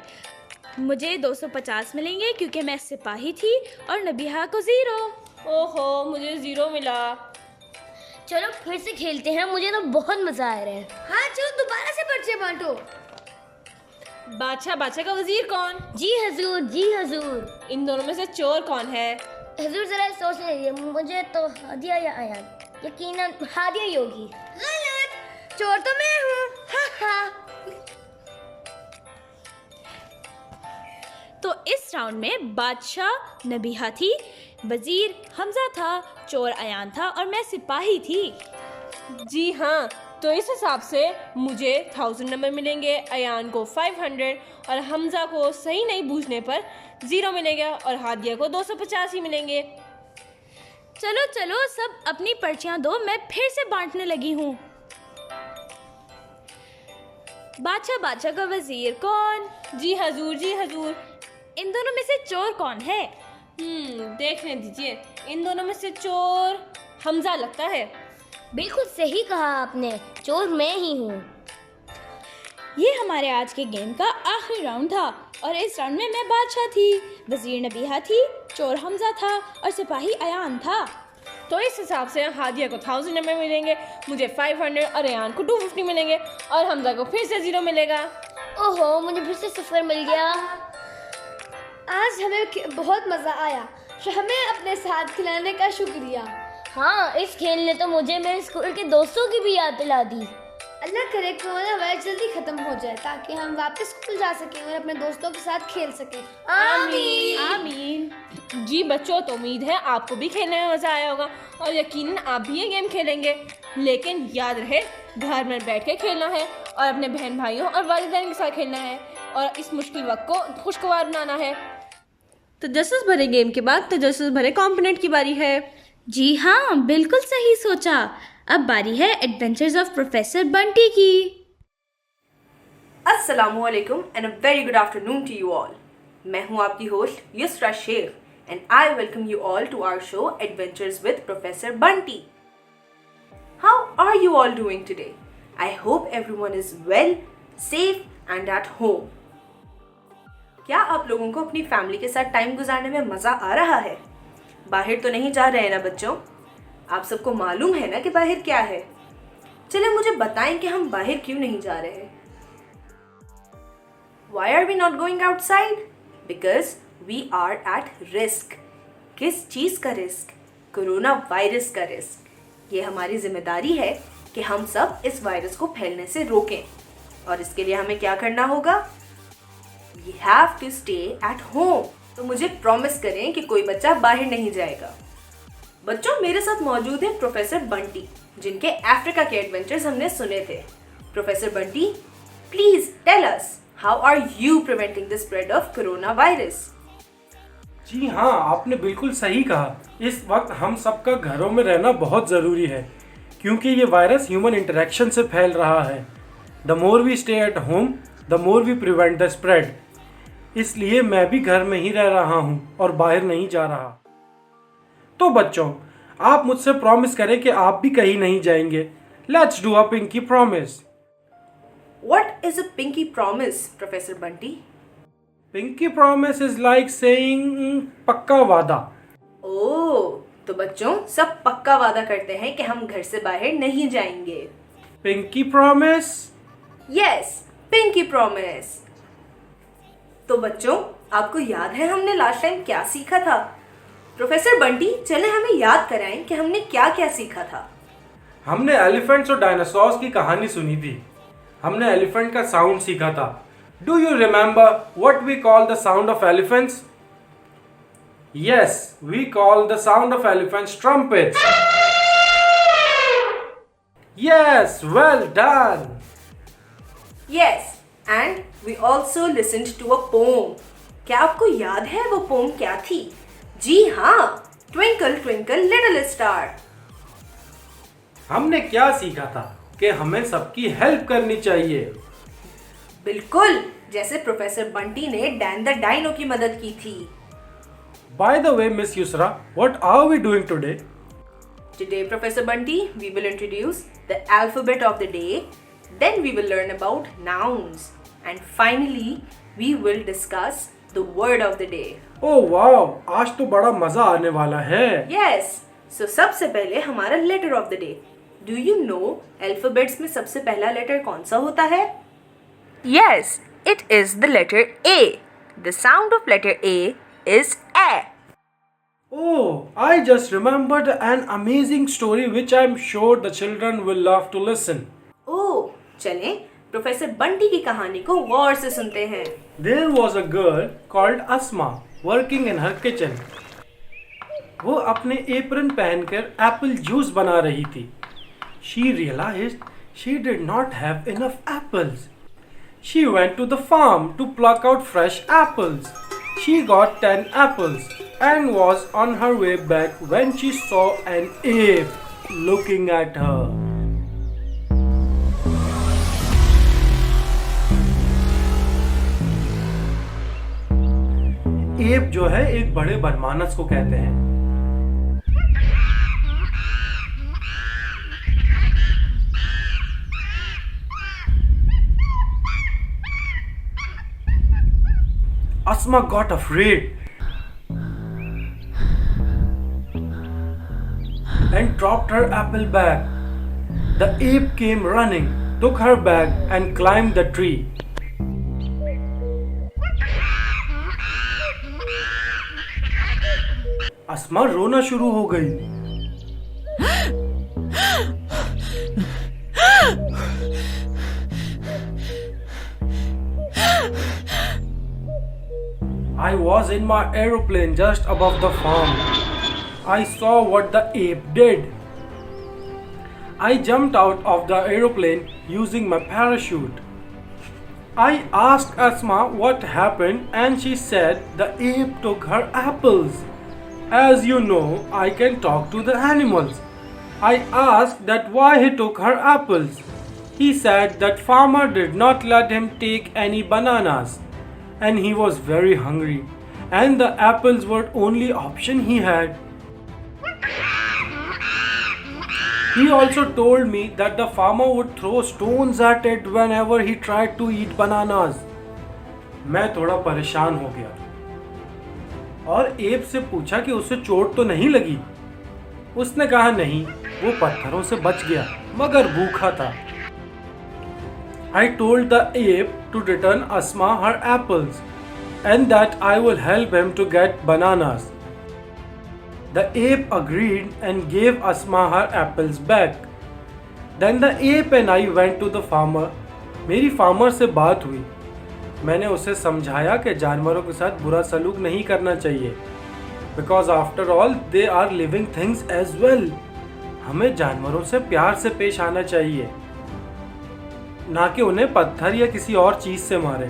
मुझे 250 मिलेंगे क्योंकि मैं सिपाही थी और नबिहा को 0। ओहो, मुझे 0 मिला। चलो फिर से खेलते हैं, मुझे तो बहुत मजा आ रहा है। हाँ चलो दोबारा से पर्चे बांटो। बादशाह का वजीर कौन? जी हजूर। इन दोनों में से चोर कौन है? हजूर जरा सोच लीजिए, मुझे तो हादिया या अयान, यकीनन हादिया ही होगी। गलत, चोर तो मैं हूँ। तो इस राउंड में बादशाह नबिहा थी, वजीर हमजा था, चोर अयान था और मैं सिपाही थी। जी हाँ, तो इस हिसाब से मुझे 1000 नंबर मिलेंगे, अयान को 500 और हमजा को सही नहीं बूझने पर 0 मिलेगा और हादिया को 250 ही मिलेंगे। चलो सब अपनी पर्चियां दो, मैं फिर से बांटने लगी हूँ। बादशाह का वजीर कौन? जी हजूर। इन दोनों में से चोर कौन है? देखने दीजिए, इन दोनों में से चोर हमजा लगता है। बिल्कुल सही कहा आपने, चोर मैं ही हूँ। ये हमारे आज के गेम का आखिरी राउंड था और इस राउंड में मैं बादशाह थी, वजीर नबिहा थी, चोर हमजा था और सिपाही अयान था। तो इस हिसाब से हादिया को 1000 नंबर मिलेंगे, मुझे 500 और अयान को 250 मिलेंगे और हमजा को फिर से 0 मिलेगा। ओहो, मुझे फिर से 0 मिल गया। आज हमें बहुत मज़ा आया, हमें अपने साथ खिलाने का शुक्रिया। हाँ, इस खेल ने तो मुझे मेरे स्कूल के दोस्तों की भी याद दिला दी। अल्लाह करे कोरोना वायरस जल्दी खत्म हो जाए ताकि हम वापस स्कूल जा सकें और अपने दोस्तों के साथ खेल सकें। आमीन। जी बच्चों, तो उम्मीद है आपको भी खेलने में मज़ा आया होगा और यकीनन आप भी ये गेम खेलेंगे, लेकिन याद रहे घर में बैठ के खेलना है और अपने बहन भाइयों और वालिदैन के साथ खेलना है और इस मुश्किल वक्त को खुशगवार बनाना है। तजस्सुस भरे गेम के बाद तजस्सुस भरे कॉम्पोनेंट की बारी है। जी हाँ, बिल्कुल सही सोचा। अब बारी है एडवेंचर्स ऑफ प्रोफेसर बंटी की। अस्सलामुअलैकुम and a very good afternoon to you all. मैं हूं आपकी host Yusra Shaikh and I welcome you all to our show adventures with professor Bunty. How are you all doing today? I hope everyone is well, safe and at home. क्या आप लोगों को अपनी family के साथ टाइम गुजारने में मज़ा आ रहा है? बाहर तो नहीं जा रहे हैं ना बच्चों? आप सबको मालूम है ना कि बाहर क्या है? चलिए मुझे बताएं कि हम बाहर क्यों नहीं जा रहे? Why are we not going outside? Because we are at risk. किस चीज़ का रिस्क? कोरोना वायरस का रिस्क। ये हमारी जिम्मेदारी है कि हम सब इस वायरस को फैलने से रोकें और इसके लिए हमें क्या करना होगा? We have to stay at home. तो मुझे प्रॉमिस करें कि कोई बच्चा बाहर नहीं जाएगा। बच्चों, मेरे साथ मौजूद है प्रोफेसर बंटी, जिनके अफ्रीका के एडवेंचर्स हमने सुने थे। Professor Bunty, please tell us, how are you preventing the spread of corona virus? जी हाँ, आपने बिल्कुल सही कहा। इस वक्त हम सबका घरों में रहना बहुत ज़रूरी है क्योंकि ये वायरस ह्यूमन इंटरेक्शन से फैल रहा है। The more we stay at home, the more we prevent the spread. इसलिए मैं भी घर में ही रह रहा हूँ और बाहर नहीं जा रहा। तो बच्चों, आप मुझसे प्रॉमिस करें कि आप भी कहीं नहीं जाएंगे। Let's do a pinky promise. What is a pinky promise, Professor Bunty? Pinky promise is like saying पक्का वादा। ओह, तो बच्चों सब पक्का वादा करते हैं कि हम घर से बाहर नहीं जाएंगे। Pinky promise. Yes, pinky promise. तो बच्चों, आपको याद है हमने लास्ट टाइम क्या सीखा था? प्रोफेसर बंटी, चले हमें याद कराएं कि हमने क्या क्या सीखा था। हमने एलिफेंट्स और डायनासोर्स की कहानी सुनी थी। हमने एलिफेंट का साउंड सीखा था। Do you remember what we call the sound of elephants? Yes, we call the sound of elephants trumpets. Yes, well done. Yes, and we also listened to a poem. क्या आपको याद है वो pome क्या थी? जी हाँ, ट्विंकल ट्विंकल लिटिल स्टार। हमने क्या सीखा था कि हमें सबकी हेल्प करनी चाहिए। बिल्कुल, जैसे प्रोफेसर बंटी ने डैन द डायनो की मदद की थी। By the way miss Yusra, what are we doing today? Today, Professor Bunty, we will introduce the alphabet of the day, then we will learn about nouns, and finally, we will discuss the word of the day. Oh wow, आज तो बड़ा मजा आने वाला है। Yes, so सबसे पहले हमारा letter of the day. Do you know alphabets में सबसे पहला letter कौन सा होता है? Yes, it is the letter A. The sound of letter A is A. Oh, I just remembered an amazing story which I'm sure the children will love to listen. ओह, चलें professor Bunty की कहानी को गौर से सुनते हैं। There was a girl called Asma working in her kitchen. वो अपने apron पहनकर एप्पल जूस बना रही थी। She realized she did not have enough apples. She went to the farm to pluck out fresh apples. She got 10 apples and was on her way back when she saw an ape looking at her. App जो है एक बड़े बनमानस को कहते हैं। Asma got afraid and dropped her apple bag. The ape came running, took her bag and climbed the tree. अस्मा रोना शुरू हो गई। I was in my aeroplane just above the farm. I saw what the ape did. I jumped out of the aeroplane using my parachute. I asked Asma what happened and she said the ape took her apples. As you know, I can talk to the animals. I asked that why he took her apples. He said that farmer did not let him take any bananas and he was very hungry and the apples were only option he had. He also told me that the farmer would throw stones at it whenever he tried to eat bananas. मैं थोड़ा परेशान हो गया और app से पूछा कि उसे चोट तो नहीं लगी। उसने कहा नहीं, वो पत्थरों से बच गया मगर भूखा था। I told the ape to return Asma her apples and that I will help him to get bananas. The ape agreed and gave Asma her apples back. Then the ape and I went to the farmer. मेरी farmer से बात हुई। मैंने उसे समझाया कि जानवरों के साथ बुरा सलूक नहीं करना चाहिए, because after all they are living things as well. हमें जानवरों से प्यार से पेश आना चाहिए, ना कि उन्हें पत्थर या किसी और चीज से मारें।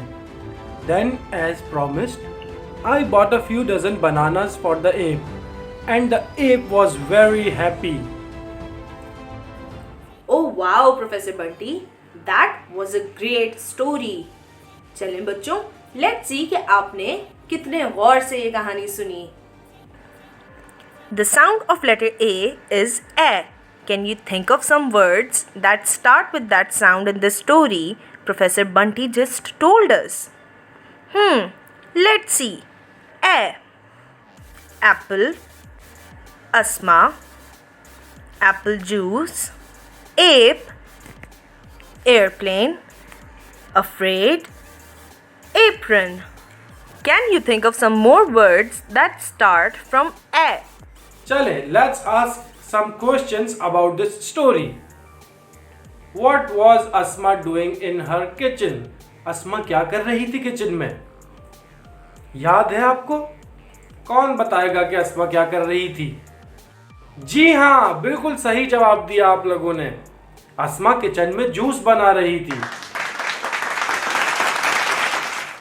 Then as promised I bought a few dozen bananas for the ape and the ape was very happy. Oh wow professor Bunty, that was a great story. चलें बच्चों, लेट्स सी कि आपने कितने गौर से ये कहानी सुनी। The sound of letter A is A. Can you think of some words that start with that sound in the story Professor Bunty just told us? Let's see. A. Apple. Asma. Apple juice. Ape. Airplane. Afraid. Apron. Can you think of some more words that start from A? चले, let's ask some questions about this story. What was Asma doing in her kitchen? अस्मा क्या कर रही थी kitchen में? याद है आपको? कौन बताएगा कि अस्मा क्या कर रही थी? जी हाँ, बिल्कुल सही जवाब दिया आप लोगों ने। अस्मा किचन में जूस बना रही थी।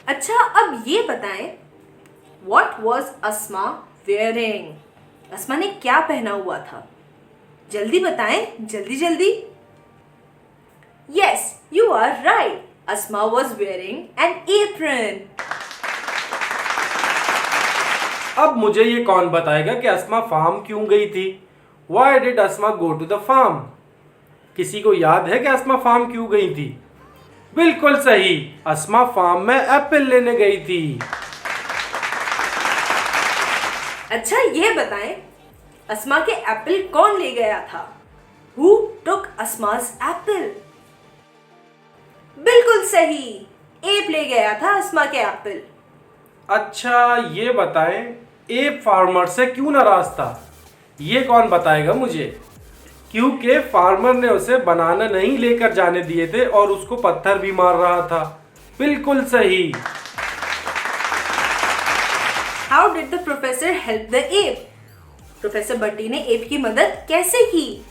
अच्छा, अब ये बताएं, What was Asma wearing? अस्मा ने क्या पहना हुआ था? जल्दी बताएं, जल्दी जल्दी। Yes, you are right. Asma was wearing an apron. अब मुझे ये कौन बताएगा कि अस्मा फार्म क्यों गई थी? Why did Asma go to the farm? किसी को याद है कि अस्मा फार्म क्यों गई थी? बिल्कुल सही, अस्मा फार्म में एप्पल लेने गई थी। अच्छा, ये बताएं, अस्मा के एप्पल कौन ले गया था? Who took Asma's apple? बिल्कुल सही, एप ले गया था अस्मा के एप्पल। अच्छा, ये बताएं, एप फार्मर से क्यों नाराज था? ये कौन बताएगा मुझे? क्योंकि फार्मर ने उसे बनाना नहीं लेकर जाने दिए थे और उसको पत्थर भी मार रहा था। बिल्कुल सही। How did the professor help the ape? Professor Bunty ने एप की मदद कैसे की?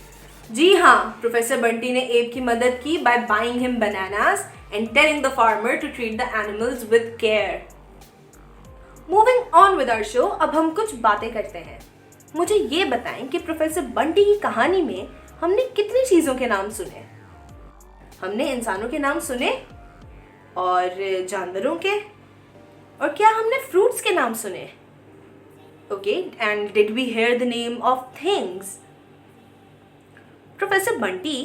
जी हाँ, प्रोफेसर बंटी ने एप की मदद की by buying him bananas and telling the farmer to treat the animals with care. Moving on with our show, अब हम कुछ बातें करते हैं। मुझे ये बताएं कि प्रोफेसर बंटी की कहानी में हमने कितनी चीज़ों के नाम सुने? हमने इंसानों के नाम सुने और जानवरों के, और क्या हमने फ्रूट्स के नाम सुने? Okay, and did we hear the name of things? Professor Bunty,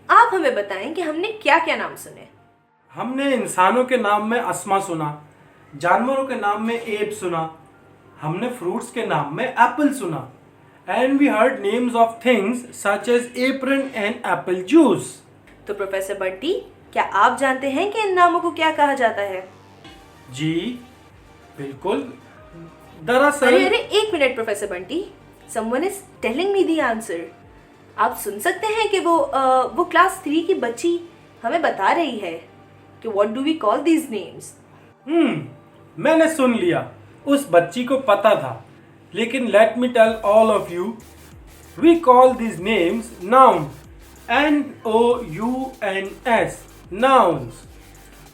आप हमें बताएं कि हमने क्या क्या नाम सुने? हमने इंसानों के नाम में अस्मा सुना, जानवरों के नाम में एप सुना, हमने फ्रूट्स के नाम में एप्पल सुना, and we heard names of things such as apron and apple juice. तो प्रोफेसर बंटी, क्या आप जानते हैं कि इन नामों को क्या कहा जाता है? जी बिल्कुल। दरअसल अरे एक minute professor Bunty, someone is telling me the answer. आप सुन सकते हैं कि वो क्लास 3 की बच्ची हमें बता रही है कि what do we call these names? मैंने सुन लिया, उस बच्ची को पता था, लेकिन let me tell all of you, we call these names noun, N-O-U-N-S, nouns.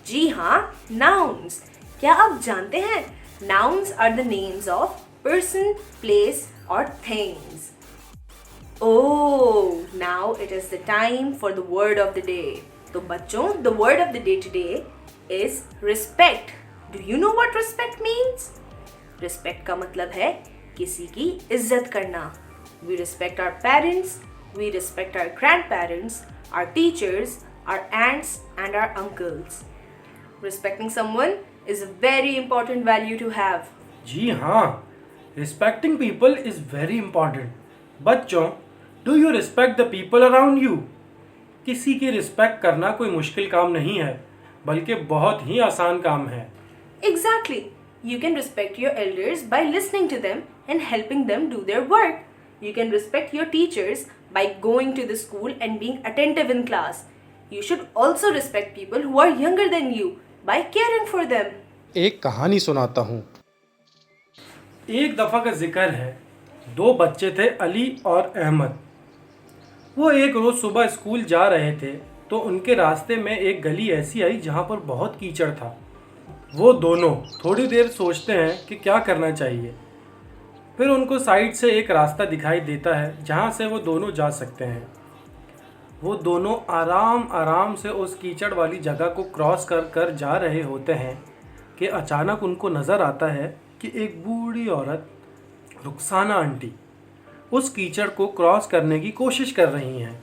जी हाँ, nouns. क्या आप जानते हैं nouns are the names of person, place or things. Oh, now it is the time for the word of the day. तो बच्चों, the word of the day today is respect. Do you know what respect means? Respect का मतलब है किसी की इज्जत करना. We respect our parents, we respect our grandparents, our teachers, our aunts and our uncles. Respecting someone is a very important value to have. जी हाँ, respecting people is very important. बच्चों, do you respect the people around you? किसी की respect करना कोई मुश्किल काम नहीं है, बल्कि बहुत ही आसान काम है. Exactly. You can respect your elders by listening to them and helping them do their work. You can respect your teachers by going to the school and being attentive in class. You should also respect people who are younger than you by caring for them. एक कहानी सुनाता हूँ. एक दफ़ा का जिक्र है, दो बच्चे थे, अली और अहमद. वो एक रोज़ सुबह स्कूल जा रहे थे तो उनके रास्ते में एक गली ऐसी आई जहाँ पर बहुत कीचड़ था. वो दोनों थोड़ी देर सोचते हैं कि क्या करना चाहिए. फिर उनको साइड से एक रास्ता दिखाई देता है जहाँ से वो दोनों जा सकते हैं. वो दोनों आराम आराम से उस कीचड़ वाली जगह को क्रॉस कर कर जा रहे होते हैं. कि अचानक उनको नज़र आता है कि एक बूढ़ी औरत रुखसाना आंटी उस कीचड़ को क्रॉस करने की कोशिश कर रही हैं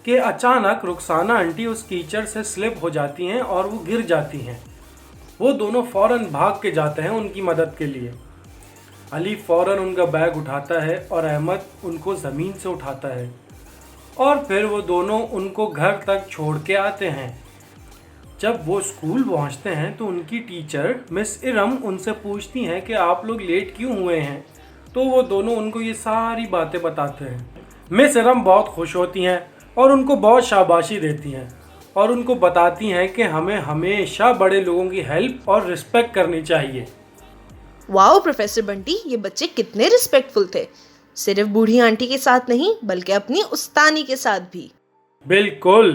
कि अचानक रुखसाना आंटी उस कीचड़ से स्लिप हो जाती हैं और वो गिर जाती हैं। वो दोनों फ़ौरन भाग के जाते हैं उनकी मदद के लिए। अली फ़ौरन उनका बैग उठाता है और अहमद उनको ज़मीन से उठाता है और फिर वो दोनों उनको घर तक छोड़ के आते हैं। जब वो स्कूल पहुंचते हैं तो उनकी टीचर मिस इरम उनसे पूछती हैं कि आप लोग लेट क्यों हुए हैं, तो वो दोनों उनको ये सारी बातें बताते हैं। मिस इरम बहुत खुश होती हैं और उनको बहुत शाबाशी देती हैं और उनको बताती हैं कि हमें हमेशा बड़े लोगों की हेल्प और रिस्पेक्ट करनी चाहिए। वाओ प्रोफेसर बंटी, ये बच्चे कितने रिस्पेक्टफुल थे, सिर्फ बूढ़ी आंटी के साथ नहीं बल्कि अपनी उस्तानी के साथ भी। बिल्कुल।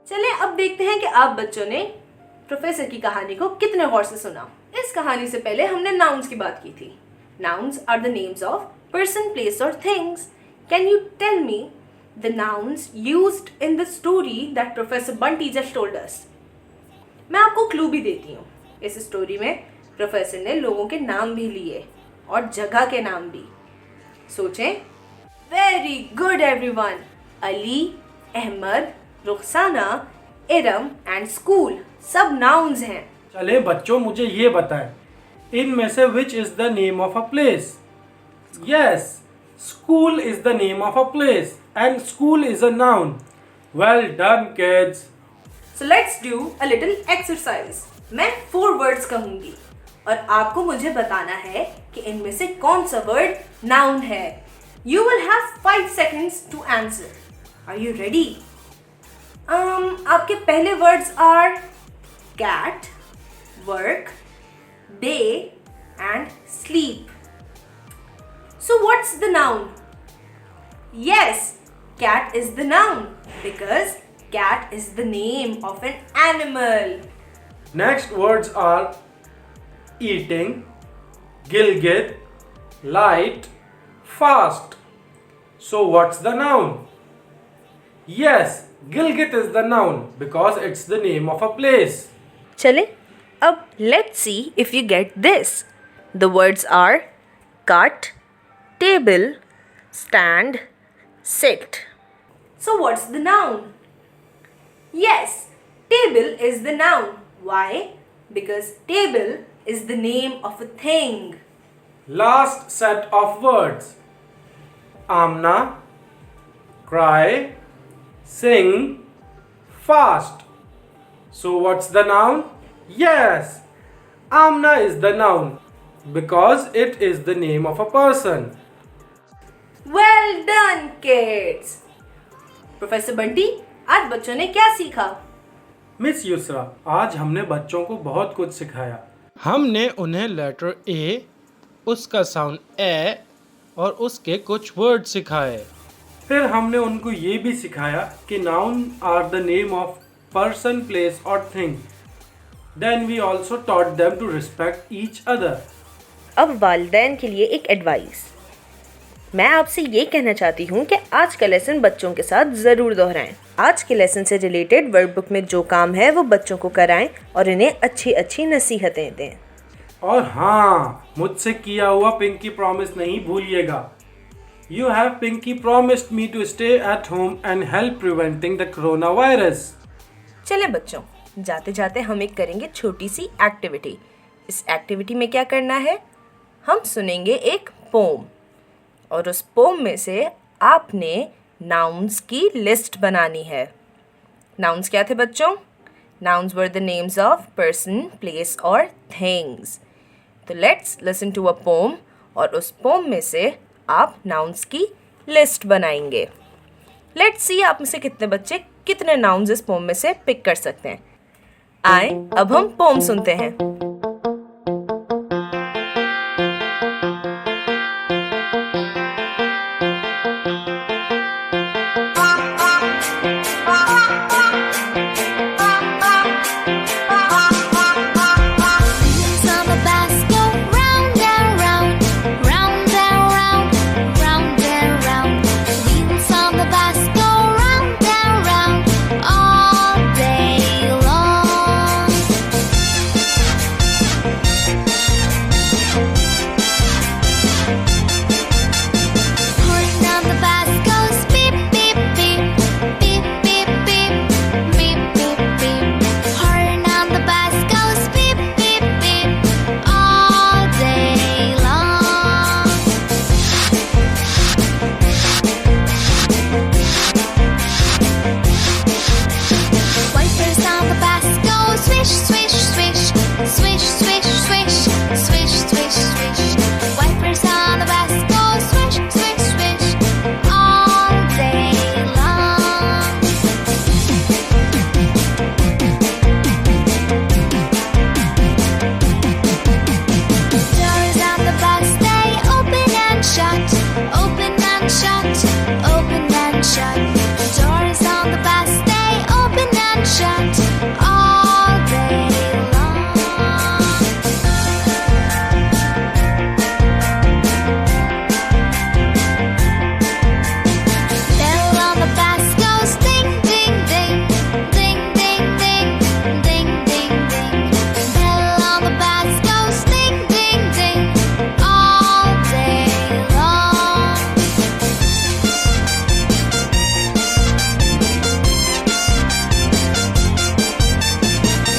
चलें अब देखते हैं कि आप बच्चों ने प्रोफेसर की कहानी को कितने गौर से सुना। इस कहानी से पहले हमने नाउन्स की बात की थी। Nouns are the names of person, place और things. Can you tell me the nouns used in the story that Professor Bunty just told us? मैं आपको क्लू भी देती हूँ। इस स्टोरी में प्रोफेसर ने लोगों के नाम भी लिए और जगह के नाम भी। सोचें। Very good everyone. Ali, Ahmed, Rukhsana, Iram and school सब नाउन्स हैं। चले बच्चों, मुझे ये बताएं, इनमें से which is the name of a place? Yes, school is the name of a place and school is a noun. Well done kids. So let's do a little exercise. मैं 4 words कहूँगी और आपको मुझे बताना है कि इनमें से कौन सा word noun है। You will have 5 seconds to answer. Are you ready? आपके पहले words are cat, work, day and sleep. So what's the noun? Yes, cat is the noun because cat is the name of an animal. Next words are eating, Gilgit, light, fast. So what's the noun? Yes, Gilgit is the noun because it's the name of a place. चले अब let's see if you get this. The words are cut, table, stand, sit. So what's the noun? Yes, table is the noun. Why? Because table is the name of a thing. Last set of words. Amna, cry, sing, fast. So what's the noun? Yes, Amna is the noun because it is the name of a person. Well done kids. Professor Bunty, आज बच्चों ने क्या सीखा? Miss Yusra, आज हमने बच्चों को बहुत कुछ सिखाया। हमने उन्हें लेटर ए, उसका साउंड ए और उसके कुछ वर्ड सिखाए। फिर हमने उनको ये भी सिखाया कि noun are the name of person, place और thing. Then we also taught them to respect each other. अब वालिदैन के लिए एक एडवाइस। मैं आपसे ये कहना चाहती हूँ कि आज का लेसन बच्चों के साथ ज़रूर दोहराएं। आज के लेसन से रिलेटेड वर्ड बुक में जो काम है वो बच्चों को कराएं और इन्हें अच्छी अच्छी नसीहतें दें। और हाँ, मुझसे किया हुआ पिंकी प्रॉमिस नहीं भूलिएगा। You have Pinky promised me to stay at home and help preventing the coronavirus. चले बच्चों, जाते जाते हम एक करेंगे छोटी सी एक्टिविटी। इस एक्टिविटी में क्या करना है? हम सुनेंगे एक पोम और उस पोम में से आपने नाउन्स की लिस्ट बनानी है। नाउन्स क्या थे बच्चों? Nouns were the names of person, place और थिंग्स। तो let's listen to a poem और उस पोम में से आप नाउन्स की लिस्ट बनाएंगे। लेट्स सी आप में से कितने बच्चे कितने नाउन्स इस पोम में से पिक कर सकते हैं। आए अब हम पोम सुनते हैं। and shut, open and shut. The doors on the bus stay open and shut all day long. Bell on the bus goes ding ding ding, ding ding ding, ding ding ding. Bell on the bus goes ding ding ding all day long.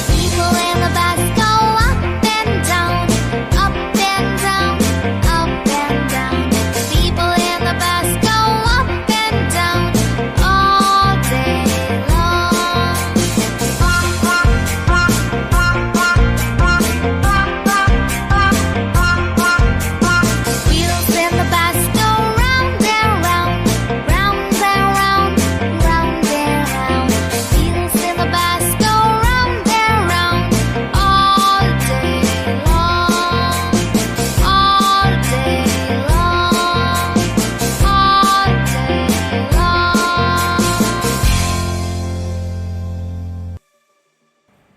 People in the bus go up and down, up and down, up and down. People in the bus go up and down all day long. Wheels in the bus go round and round, round and round, round and round. Wheels in the bus go round and round all day long, all day long, all day long.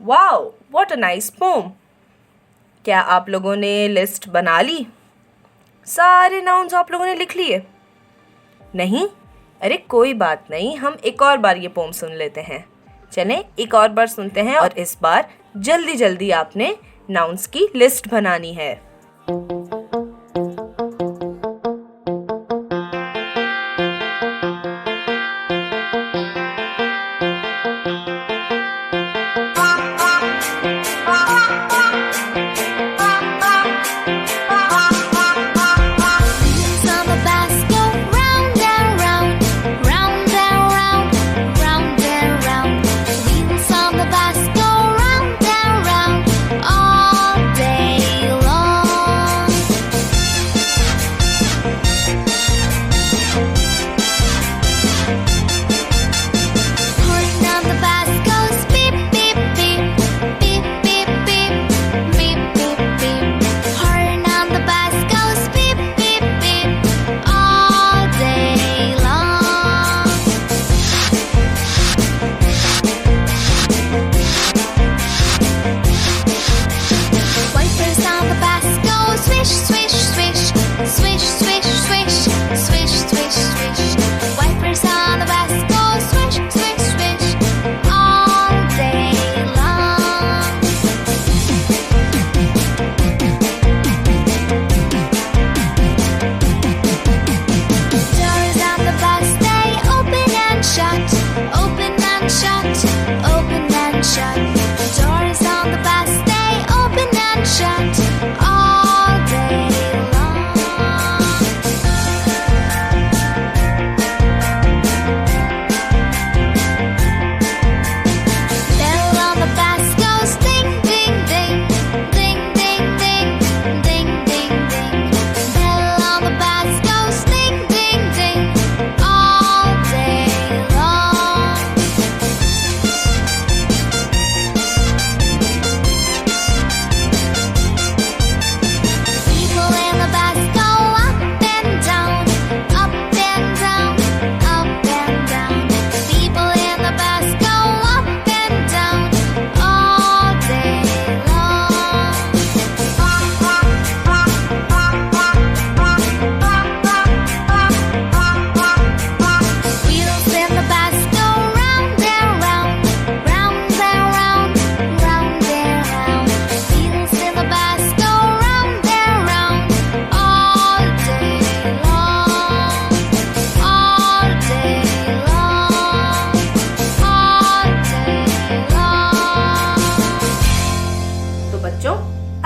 Wow, what a nice poem. क्या आप लोगों ने list बना ली? सारे nouns आप लोगों ने लिख लिए? नहीं? अरे कोई बात नहीं, हम एक और बार ये पोम सुन लेते हैं। चलें एक और बार सुनते हैं और इस बार जल्दी जल्दी आपने नाउन्स की लिस्ट बनानी है। Wheels on the bus go round and round, round and round, round and round. Wheels on the bus go round and round all day long. Horn on the bus goes beep beep beep, beep beep beep, beep beep beep. Horn on the bus goes beep beep beep all day long. Wipers on the bus go swish swish swish, swish swish swish, swish swish swish. Wipers on the bus go swish swish swish all day long. Doors on the bus stay open and shut, open and shut, open and shut. Doors on the bus stay open and shut all day long. Bell on the bus goes ding ding ding, ding ding ding, ding ding ding. Bell on the bus goes ding ding ding all day long. People in the bus go up and down, up and down, up and down. People in the bus go up and down all day long. Wheels in the bus go round and round, round and round, round and round. Wheels in the bus go round and round all day long, all day long, all day long. तो बच्चों,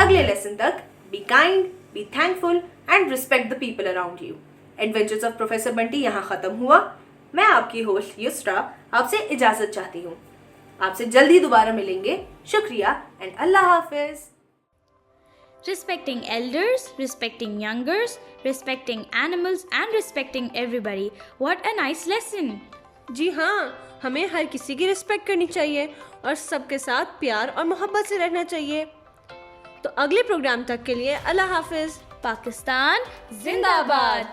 अगले lesson तक be kind, be thankful and respect the people around you. Adventures of professor Bunty यहाँ खत्म हुआ। मैं आपकी host Yusra आपसे इजाजत चाहती हूँ। आपसे जल्दी दोबारा मिलेंगे। शुक्रिया and Allah Hafiz. Respecting elders, respecting youngers, respecting animals and respecting everybody. What a nice lesson. जी हाँ, हमें हर किसी की रिस्पेक्ट करनी चाहिए और सबके साथ प्यार और मोहब्बत से रहना चाहिए। तो अगले प्रोग्राम तक के लिए अल्लाह हाफिज। पाकिस्तान जिंदाबाद।